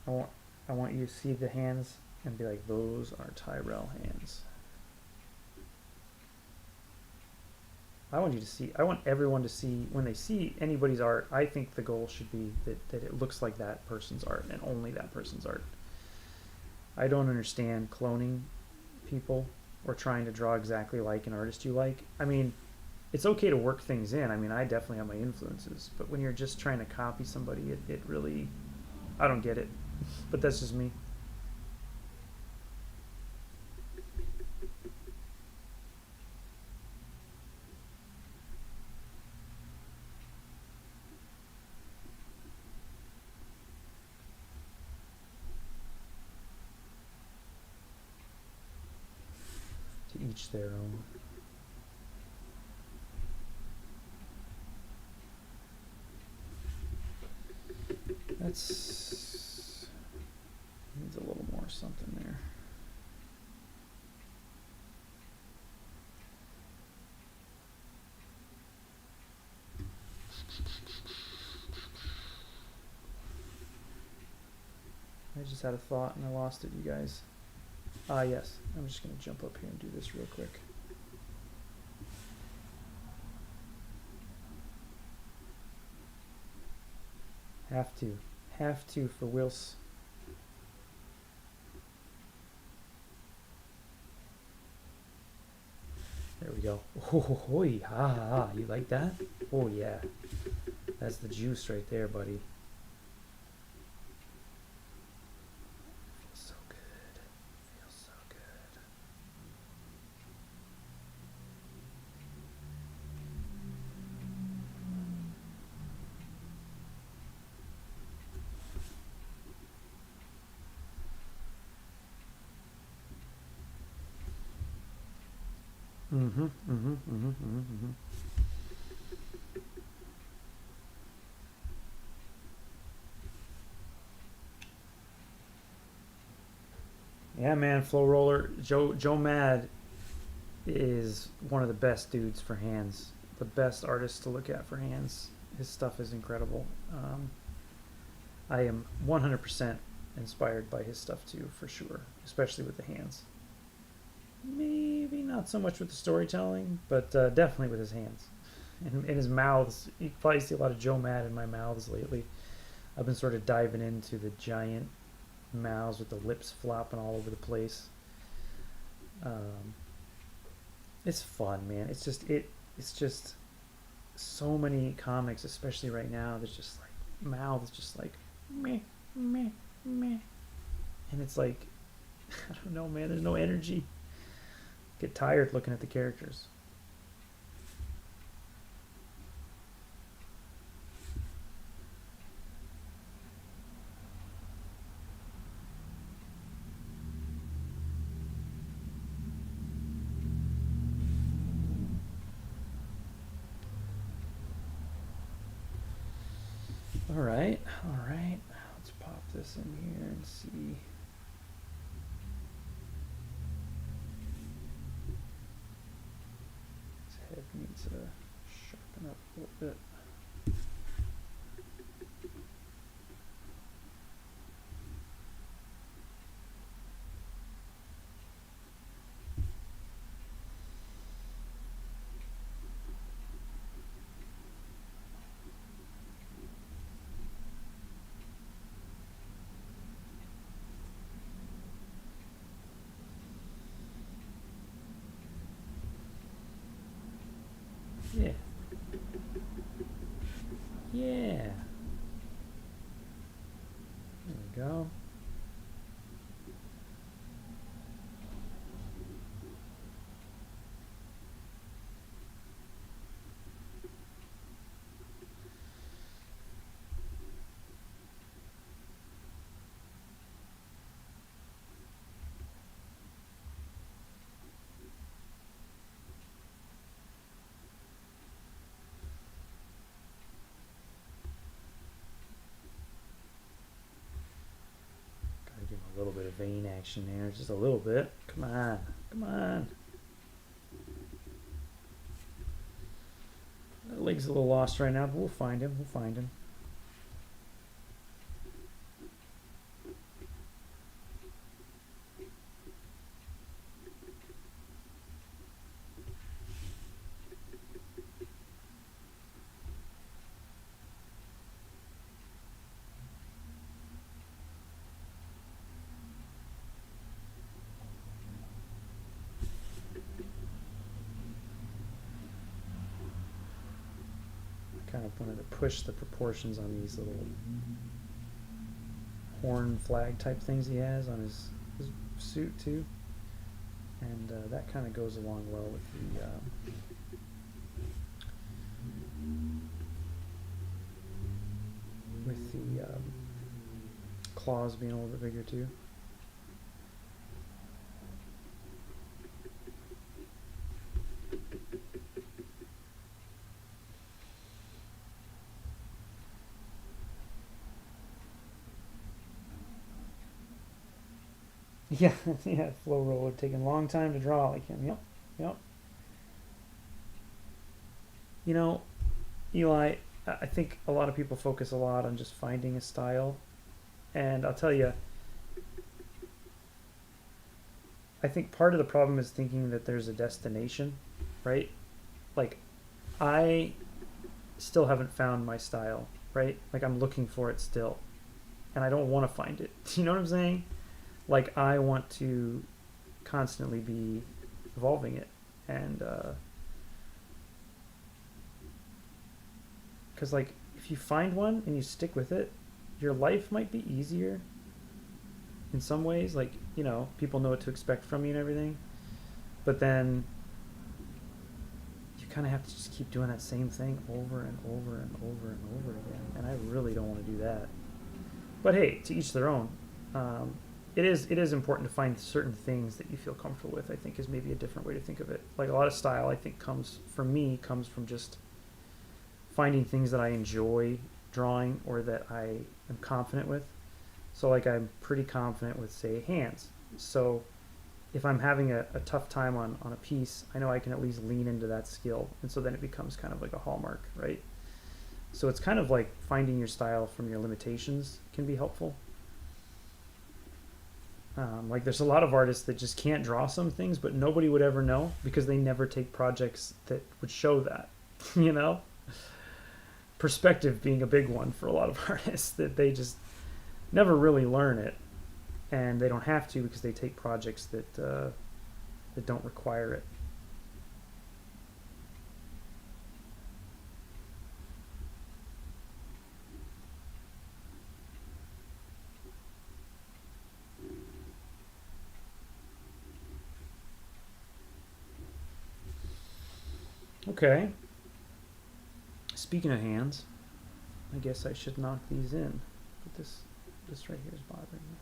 I want you to see the hands and be like, those are Tyrell hands. I want everyone to see, when they see anybody's art, I think the goal should be that it looks like that person's art and only that person's art. I don't understand cloning people or trying to draw exactly like an artist you like. I mean, it's okay to work things in. I mean, I definitely have my influences, but when you're just trying to copy somebody, it really, I don't get it. But that's just me. To each their own. That's needs a little more something there. I just had a thought and I lost it, you guys. Yes. I'm just going to jump up here and do this real quick. Have to for Wills. There we go. Oh, you like that? Oh yeah. That's the juice right there, buddy. Feels so good. Feels so good. Yeah, man, Flow Roller, Joe Mad is one of the best dudes for hands. The best artist to look at for hands. His stuff is incredible. I am 100% inspired by his stuff too, for sure, especially with the hands. Maybe not so much with the storytelling, but definitely with his hands. And in his mouths, you can probably see a lot of Joe Mad in my mouths lately. I've been sort of diving into the giant mouths with the lips flopping all over the place. It's fun, man. It's just so many comics, especially right now. There's just like mouths, just like meh, meh, meh, and it's like I don't know, man. There's no energy. Get tired looking at the characters. All right. Let's pop this in here and see. His head needs to sharpen up a little bit. Yeah. Yeah. There we go. vein action there, just a little bit. Come on, come on. That leg's a little lost right now, but we'll find him. We'll find him. Kind of wanted to push the proportions on these little horn flag type things he has on his suit too, and that kind of goes along well with the claws being a little bit bigger too. Yeah, yeah, flow roller taking a long time to draw like him. Yep, yep. You know, Eli, I think a lot of people focus a lot on just finding a style. And I'll tell you, I think part of the problem is thinking that there's a destination, right? Like, I still haven't found my style, right? Like, I'm looking for it still. And I don't want to find it. You know what I'm saying? Like, I want to constantly be evolving it. And, because, like, if you find one and you stick with it, your life might be easier in some ways. Like, you know, people know what to expect from you and everything. But then you kind of have to just keep doing that same thing over and over and over and over again. And I really don't want to do that. But hey, to each their own. It is important to find certain things that you feel comfortable with, I think, is maybe a different way to think of it. Like, a lot of style, I think, comes from just finding things that I enjoy drawing or that I am confident with. So, like, I'm pretty confident with, say, hands. So if I'm having a tough time on a piece, I know I can at least lean into that skill. And so then it becomes kind of like a hallmark, right? So it's kind of like finding your style from your limitations can be helpful. Like, there's a lot of artists that just can't draw some things, but nobody would ever know because they never take projects that would show that, you know? Perspective being a big one for a lot of artists, that they just never really learn it, and they don't have to because they take projects that don't require it. Okay. Speaking of hands, I guess I should knock these in. But this right here is bothering me.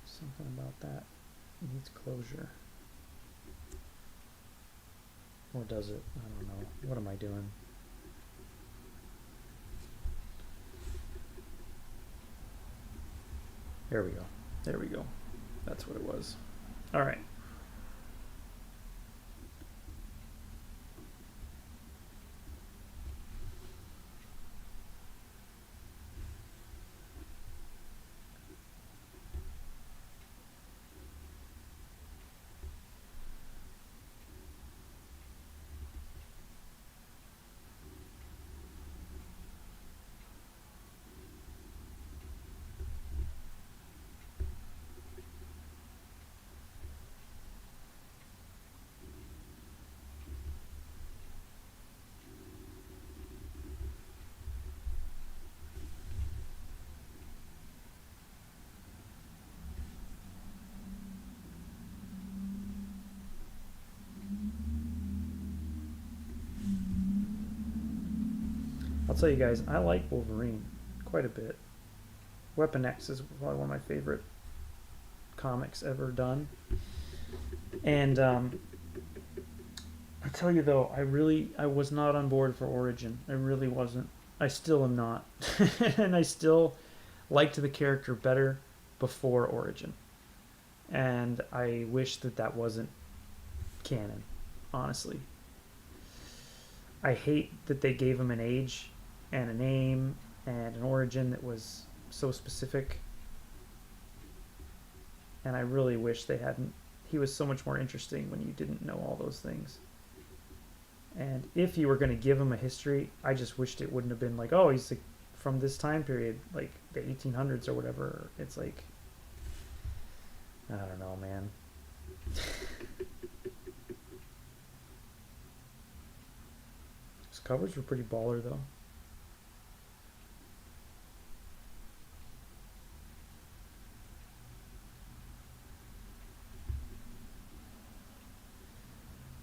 Something about that needs closure. Or does it? I don't know. What am I doing? There we go. There we go. That's what it was. All right. I'll tell you guys, I like Wolverine quite a bit. Weapon X is probably one of my favorite comics ever done. And I tell you though, I was not on board for Origin. I really wasn't. I still am not. And I still liked the character better before Origin. And I wish that wasn't canon, honestly. I hate that they gave him an age and a name and an origin that was so specific. And I really wish they hadn't. He was so much more interesting when you didn't know all those things. And if you were going to give him a history, I just wished it wouldn't have been like, oh, he's like from this time period, like the 1800s or whatever. It's like, I don't know, man. His covers were pretty baller, though.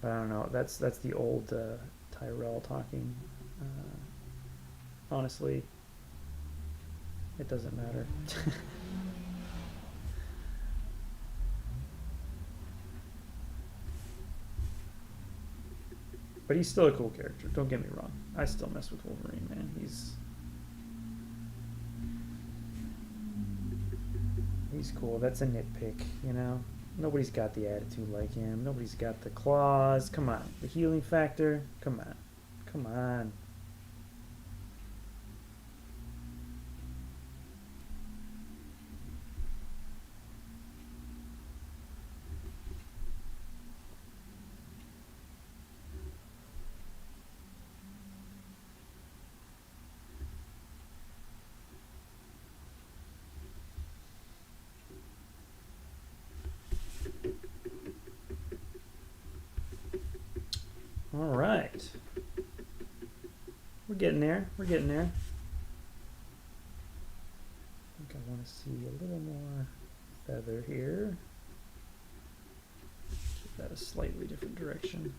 But I don't know. That's the old Tyrell talking. Honestly, it doesn't matter. But he's still a cool character. Don't get me wrong. I still mess with Wolverine, man. He's cool. That's a nitpick, you know? Nobody's got the attitude like him. Nobody's got the claws. Come on. The healing factor. Come on. Come on. All right. We're getting there. We're getting there. I think I want to see a little more feather here. Give that a slightly different direction.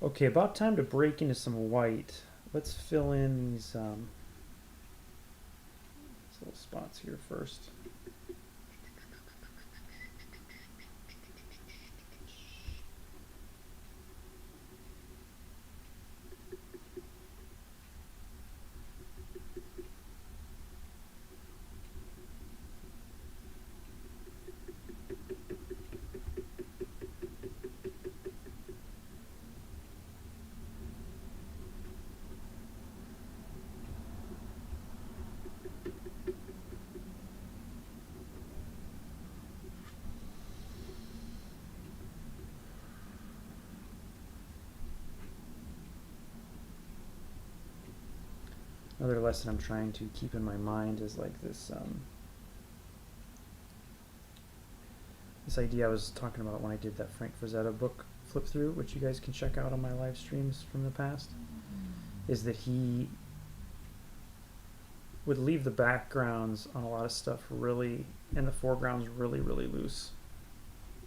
Okay, about time to break into some white. Let's fill in these little spots here first. Another lesson I'm trying to keep in my mind is like this this idea I was talking about when I did that Frank Frazetta book flip through, which you guys can check out on my live streams from the past, is that he would leave the backgrounds on a lot of stuff really, and the foregrounds really, really loose.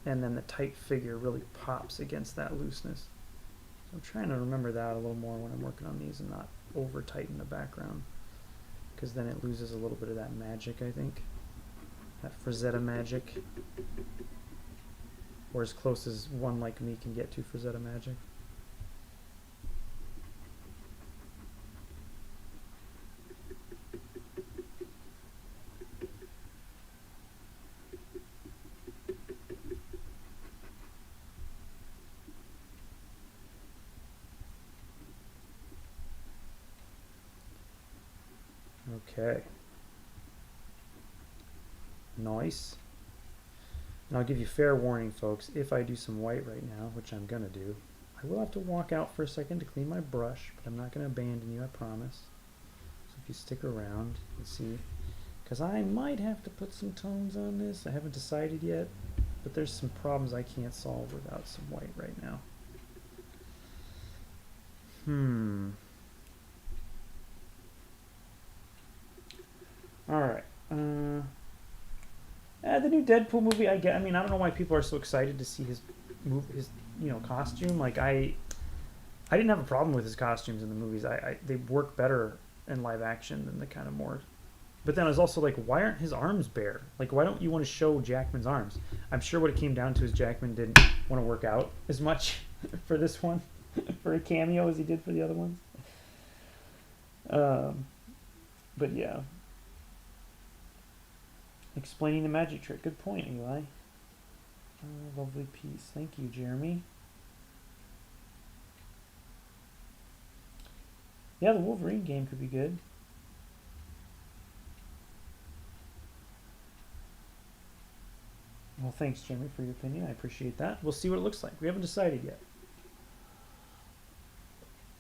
And then the tight figure really pops against that looseness. So I'm trying to remember that a little more when I'm working on these and not over tighten the background, because then it loses a little bit of that magic, I think. That Frazetta magic. Or as close as one like me can get to Frazetta magic. Okay. Nice. And I'll give you fair warning, folks. If I do some white right now, which I'm going to do, I will have to walk out for a second to clean my brush, but I'm not going to abandon you, I promise. So if you stick around, you'll see. Because I might have to put some tones on this. I haven't decided yet, but there's some problems I can't solve without some white right now. Alright. The new Deadpool movie, I mean, I don't know why people are so excited to see his costume. Like, I didn't have a problem with his costumes in the movies. They work better in live action than the kind of more. But then I was also like, why aren't his arms bare? Like, why don't you want to show Jackman's arms? I'm sure what it came down to is Jackman didn't want to work out as much for this one, for a cameo as he did for the other ones. But yeah. Explaining the magic trick. Good point, Eli. Lovely piece. Thank you, Jeremy. Yeah, the Wolverine game could be good. Well, thanks, Jeremy, for your opinion. I appreciate that. We'll see what it looks like. We haven't decided yet.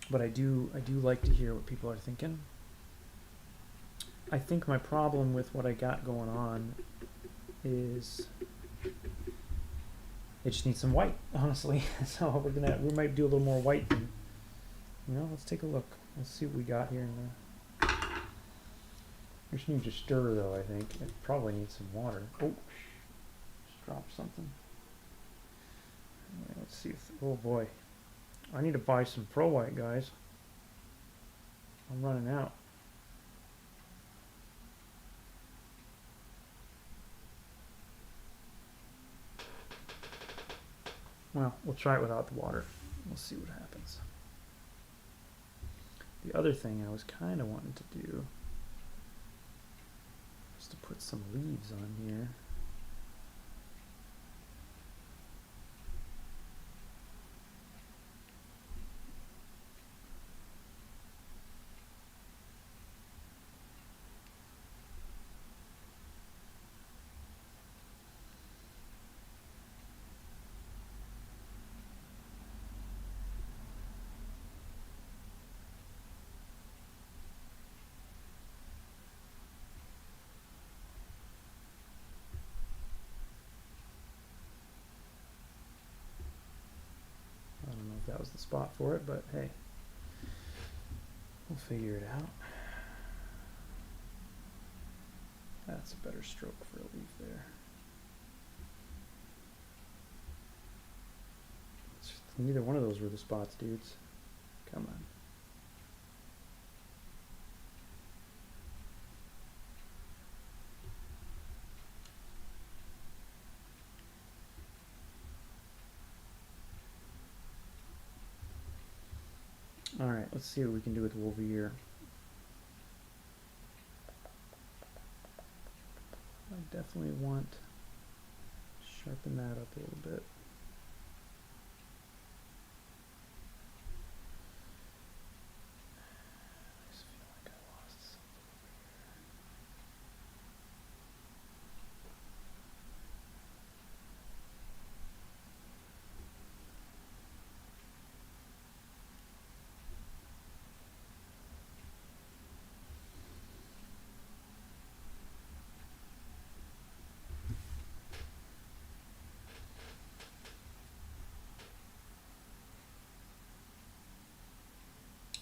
But I do like to hear what people are thinking. I think my problem with what I got going on is it just needs some white, honestly. So we might do a little more white than, let's take a look. Let's see what we got here in the. We just need to stir, though. I think it probably needs some water. Oh, just dropped something. Anyway, let's see if. Oh boy, I need to buy some Pro White, guys. I'm running out. Well, we'll try it without the water. We'll see what happens. The other thing I was kind of wanting to do was to put some leaves on here. That was the spot for it, but hey, we'll figure it out. That's a better stroke for a leaf there. Neither one of those were the spots, dudes. Come on. Alright, let's see what we can do with Wolverine. I definitely want to sharpen that up a little bit. I just feel like I lost something over here.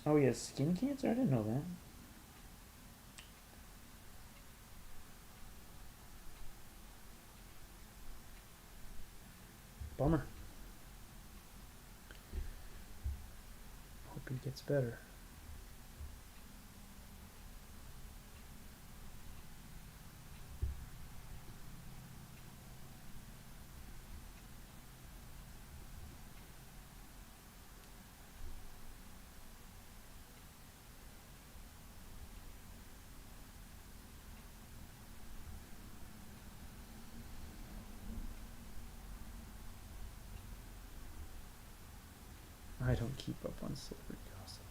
Oh, he has skin cancer? I didn't know that. Bummer. Hope he gets better. I don't keep up on celebrity gossip,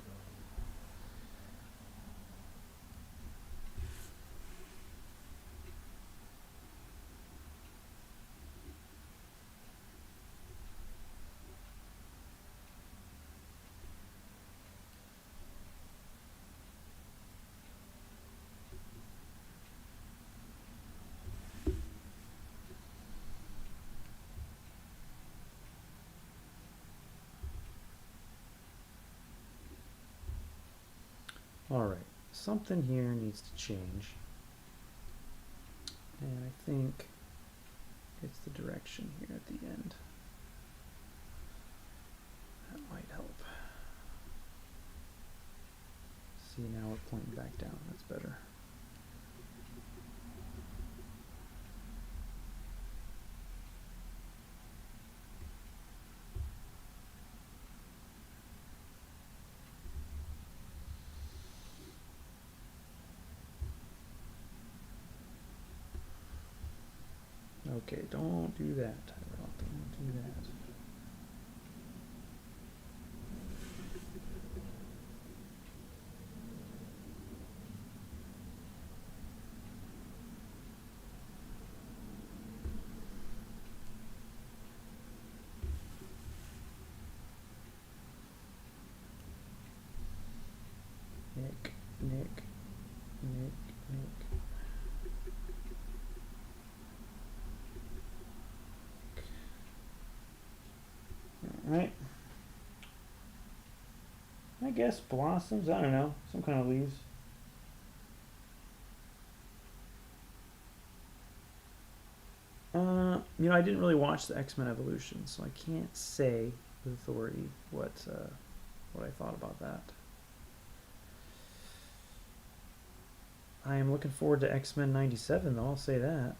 Alright, something here needs to change. And I think it's the direction here at the end. That might help. See, now we're pointing back down. That's better. Okay, don't do that, Tyrell. Don't do that. Nick. Alright. I guess blossoms, I don't know. Some kind of leaves. You know, I didn't really watch the X-Men Evolution, so I can't say with authority what I thought about that. I am looking forward to X-Men 97, though, I'll say that.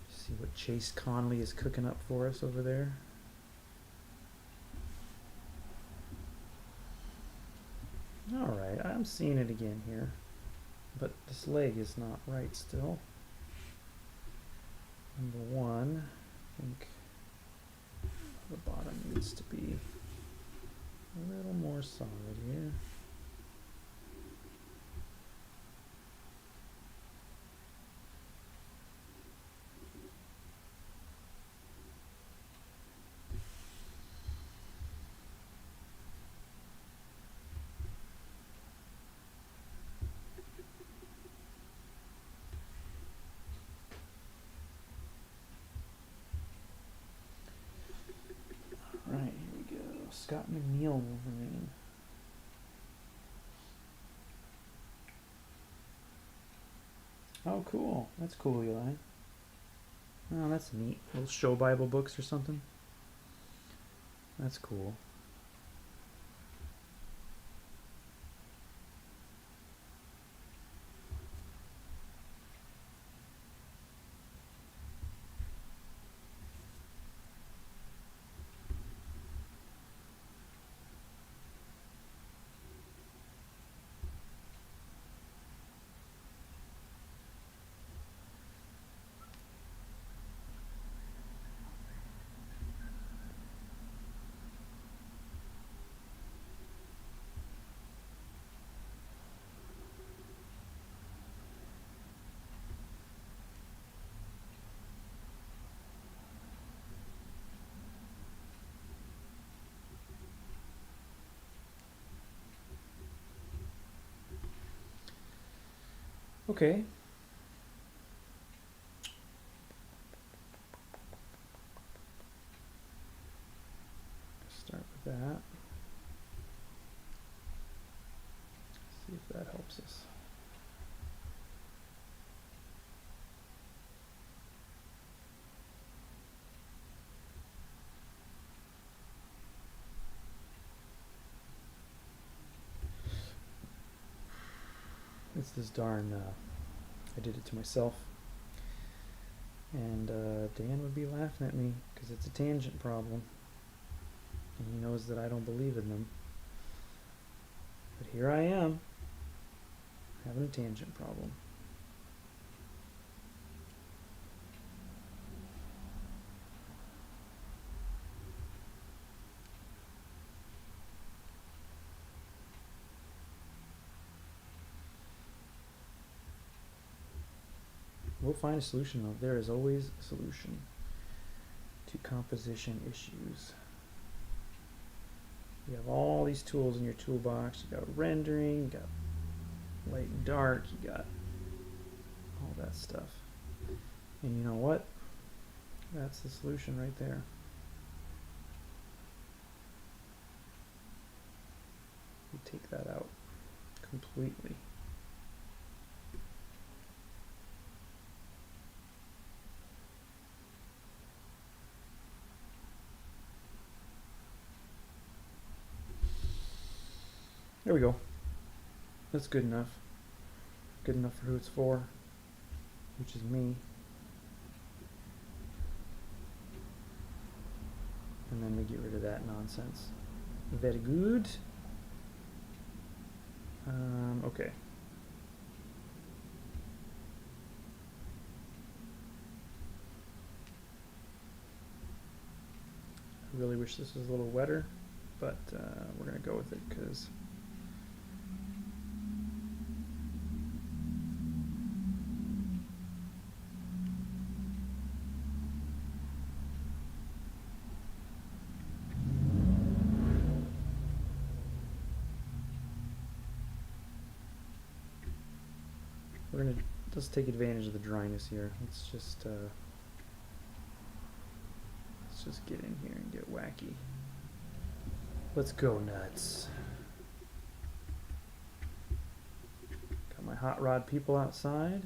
See what Chase Conley is cooking up for us over there. Alright, I'm seeing it again here. But this leg is not right still. Number one, I think the bottom needs to be a little more solid here. Right, here we go. Scott McNeil Wolverine. Oh, cool. That's cool, Eli. Oh, that's neat. Little show Bible books or something. That's cool. Okay. Start with that. See if that helps us. It's this darn, I did it to myself. And Dan would be laughing at me because it's a tangent problem. And he knows that I don't believe in them. But here I am, having a tangent problem. We'll find a solution though. There is always a solution to composition issues. You have all these tools in your toolbox. You got rendering, you got light and dark, you got all that stuff. And you know what? That's the solution right there. You take that out completely. There we go. That's good enough. Good enough for who it's for, which is me. And then we get rid of that nonsense. Very good. Okay. I really wish this was a little wetter, but we're going to go with it because we're going to just take advantage of the dryness here. Let's just get in here and get wacky. Let's go nuts. Got my hot rod people outside.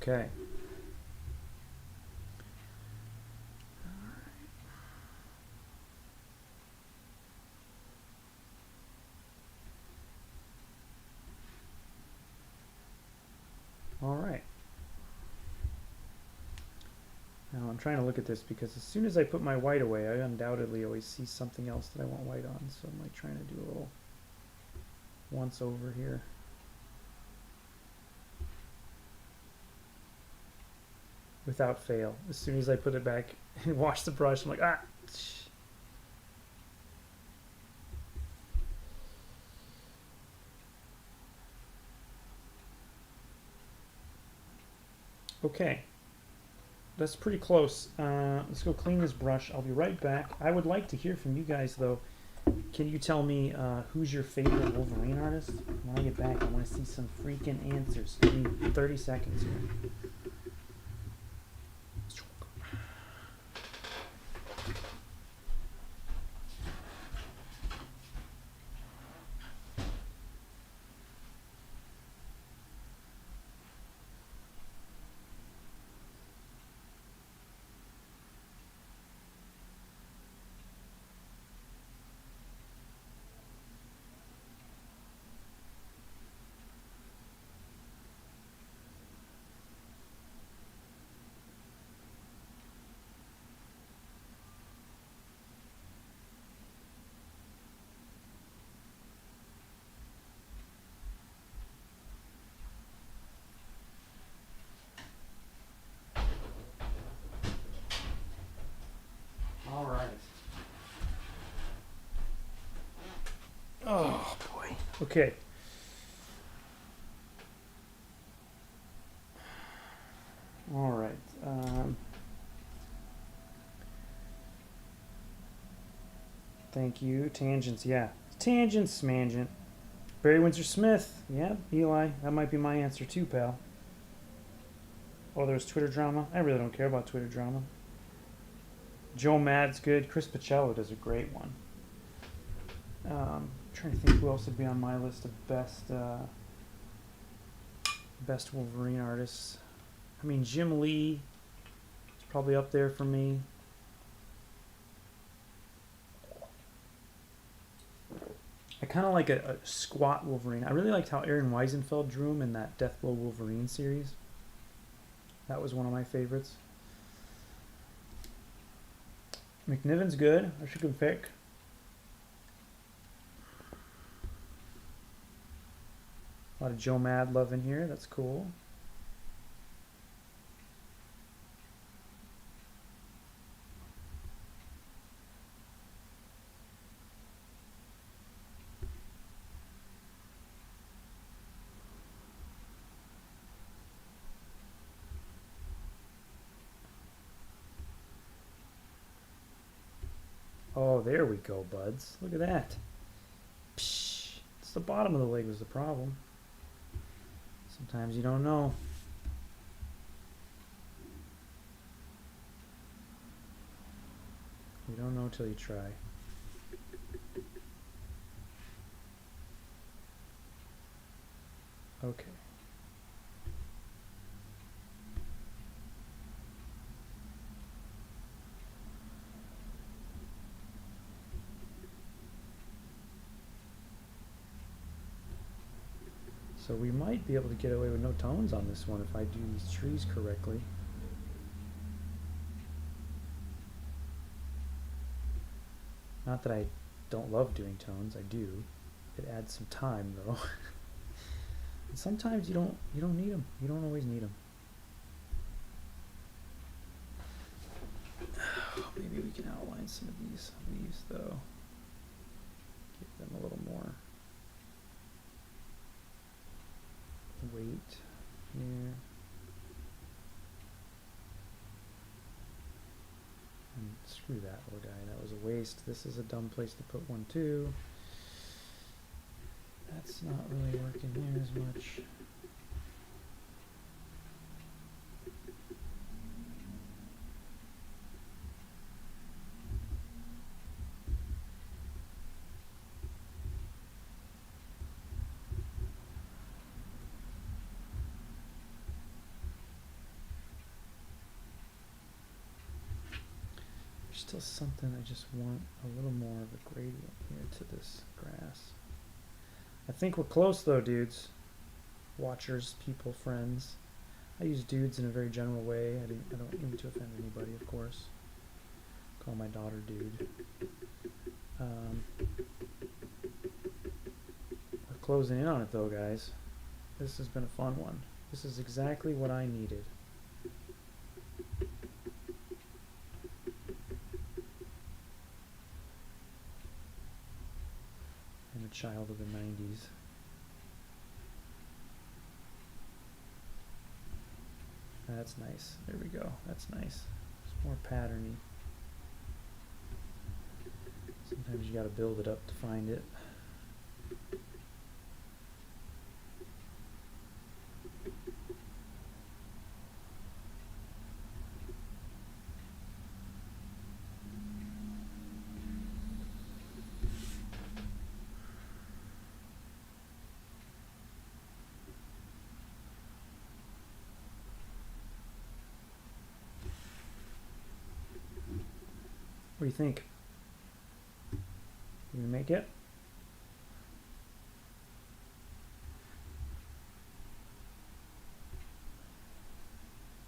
Okay. All right. Now I'm trying to look at this because as soon as I put my white away, I undoubtedly always see something else that I want white on. So I'm like trying to do a little once over here. Without fail. As soon as I put it back and wash the brush, I'm like, ah. Okay. That's pretty close. Let's go clean this brush. I'll be right back. I would like to hear from you guys, though. Can you tell me who's your favorite Wolverine artist? When I get back, I want to see some freaking answers. Give me 30 seconds here. All right. Oh boy. Okay. All right. Thank you. Tangents, yeah. Tangents, smangent. Barry Windsor Smith. Yeah, Eli. That might be my answer too, pal. Oh, there's Twitter drama. I really don't care about Twitter drama. Joe Mad's good. Chris Pacello does a great one. Trying to think who else would be on my list of best Wolverine artists. I mean, Jim Lee is probably up there for me. I kind of like a squat Wolverine. I really liked how Aaron Weisenfeld drew him in that Deathblow Wolverine series. That was one of my favorites. McNiven's good. That's a good pick. A lot of Joe Mad love in here. That's cool. Oh, there we go, buds. Look at that. Psh, it's the bottom of the leg was the problem. Sometimes you don't know. You don't know till you try. Okay. So we might be able to get away with no tones on this one if I do these trees correctly. Not that I don't love doing tones, I do. It adds some time though. And sometimes you don't need them. You don't always need them. Maybe we can outline some of these leaves though. Give them a little more weight here. And screw that little guy, that was a waste. This is a dumb place to put one too. That's not really working here as much. There's still something, I just want a little more of a gradient here to this grass. I think we're close though, dudes. Watchers, people, friends. I use dudes in a very general way. I don't mean to offend anybody, of course. Call my daughter dude. We're closing in on it though, guys. This has been a fun one. This is exactly what I needed. I'm a child of the 90s. That's nice. There we go. That's nice. It's more patterny. Sometimes you gotta build it up to find it. What do you think? You gonna make it?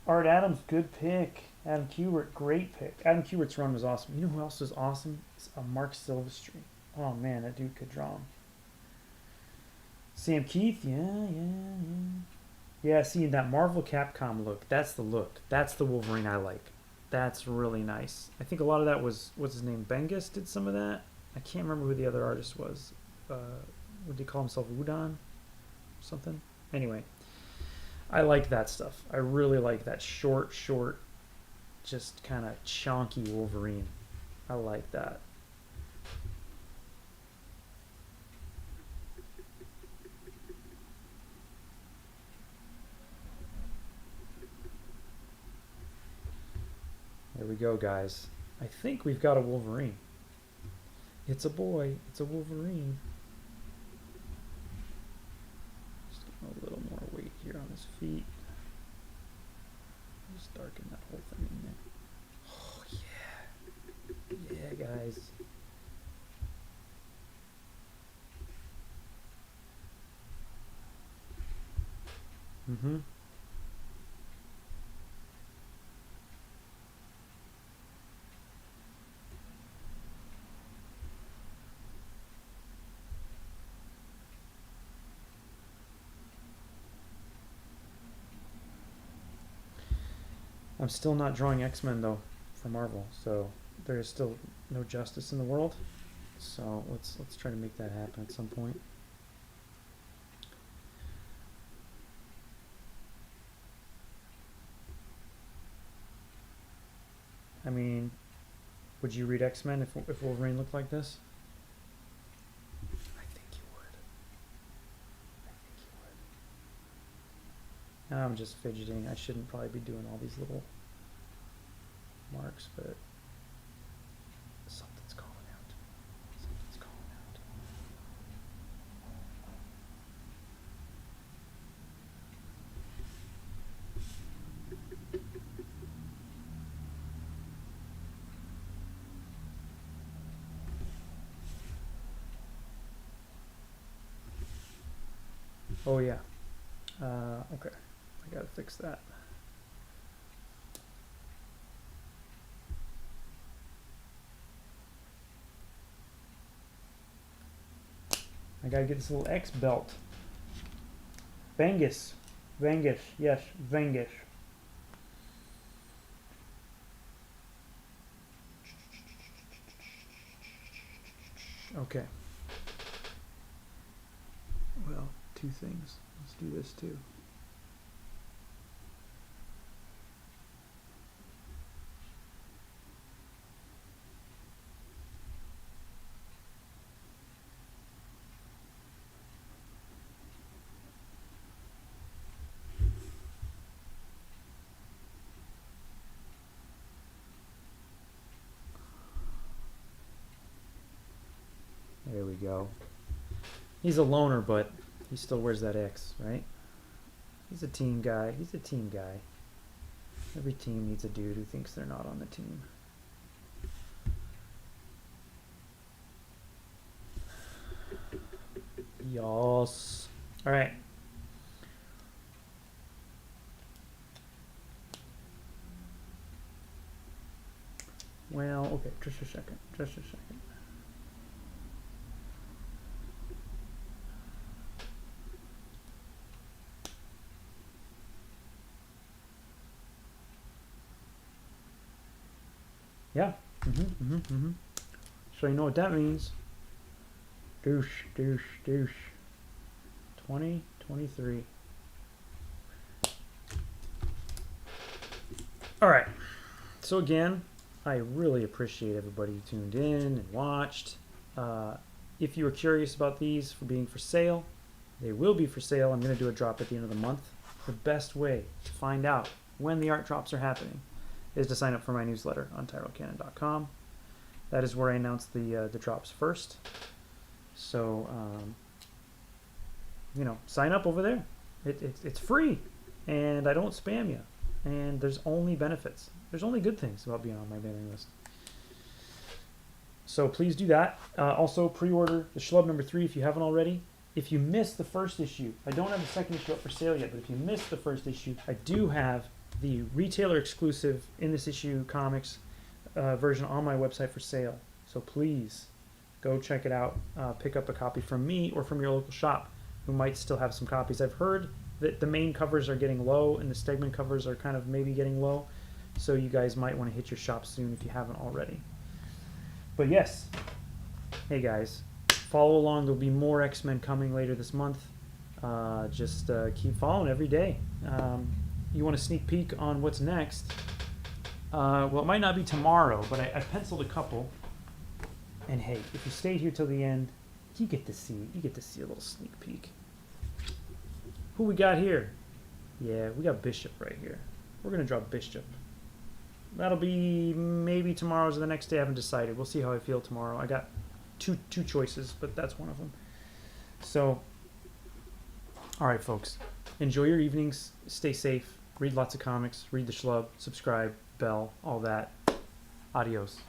Art Adams, good pick. Adam Kubert, great pick. Adam Kubert's run was awesome. You know who else was awesome? It's Mark Silvestri. Oh man, that dude could draw him. Sam Keith, yeah. Yeah, see that Marvel Capcom look. That's the look. That's the Wolverine I like. That's really nice. I think a lot of that was, what's his name? Bengus did some of that. I can't remember who the other artist was. Would he call himself Udon? Something? Anyway, I like that stuff. I really like that short, just kind of chonky Wolverine. I like that. There we go, guys. I think we've got a Wolverine. It's a boy. It's a Wolverine. Just getting a little more weight here on his feet. Just darken that whole thing in there. Oh, yeah. Yeah, guys. Mm-hmm. I'm still not drawing X-Men though for Marvel, so there is still no justice in the world. So let's try to make that happen at some point. I mean, would you read X-Men if Wolverine looked like this? I think you would. Now I'm just fidgeting. I shouldn't probably be doing all these little marks, but Oh yeah. Okay. I gotta fix that. I gotta get this little X belt. Vengus. Vengus. Yes, Vengus. Okay. Well, two things. Let's do this too. There we go. He's a loner, but he still wears that X, right? He's a team guy. He's a team guy. Every team needs a dude who thinks they're not on the team. Yos. All right. Well, okay, just a second. Just a second. Yeah. So you know what that means. Douche, douche, douche. 2023. All right. So again, I really appreciate everybody who tuned in and watched. If you were curious about these for being for sale, they will be for sale. I'm going to do a drop at the end of the month. The best way to find out when the art drops are happening is to sign up for my newsletter on tyrellcannon.com. That is where I announce the drops first. So, you know, sign up over there. It's free, and I don't spam you. And there's only benefits. There's only good things about being on my mailing list. So please do that. Also, pre-order the Schlub number 3 if you haven't already. If you missed the first issue, I don't have the second issue up for sale yet, but if you missed the first issue, I do have the retailer exclusive in this issue comics version on my website for sale. So please go check it out. Pick up a copy from me or from your local shop who might still have some copies. I've heard that the main covers are getting low and the Stegman covers are kind of maybe getting low. So you guys might want to hit your shop soon if you haven't already. But yes, hey guys, follow along. There'll be more X-Men coming later this month. Just keep following every day. You want a sneak peek on what's next? Well, it might not be tomorrow, but I penciled a couple. And hey, if you stay here till the end, you get to see a little sneak peek. Who we got here? Yeah, we got Bishop right here. We're gonna draw Bishop. That'll be maybe tomorrow's or the next day. I haven't decided. We'll see how I feel tomorrow. I got two choices, but that's one of them. So, all right, folks. Enjoy your evenings. Stay safe. Read lots of comics. Read the Schlub. Subscribe. Bell. All that. Adios.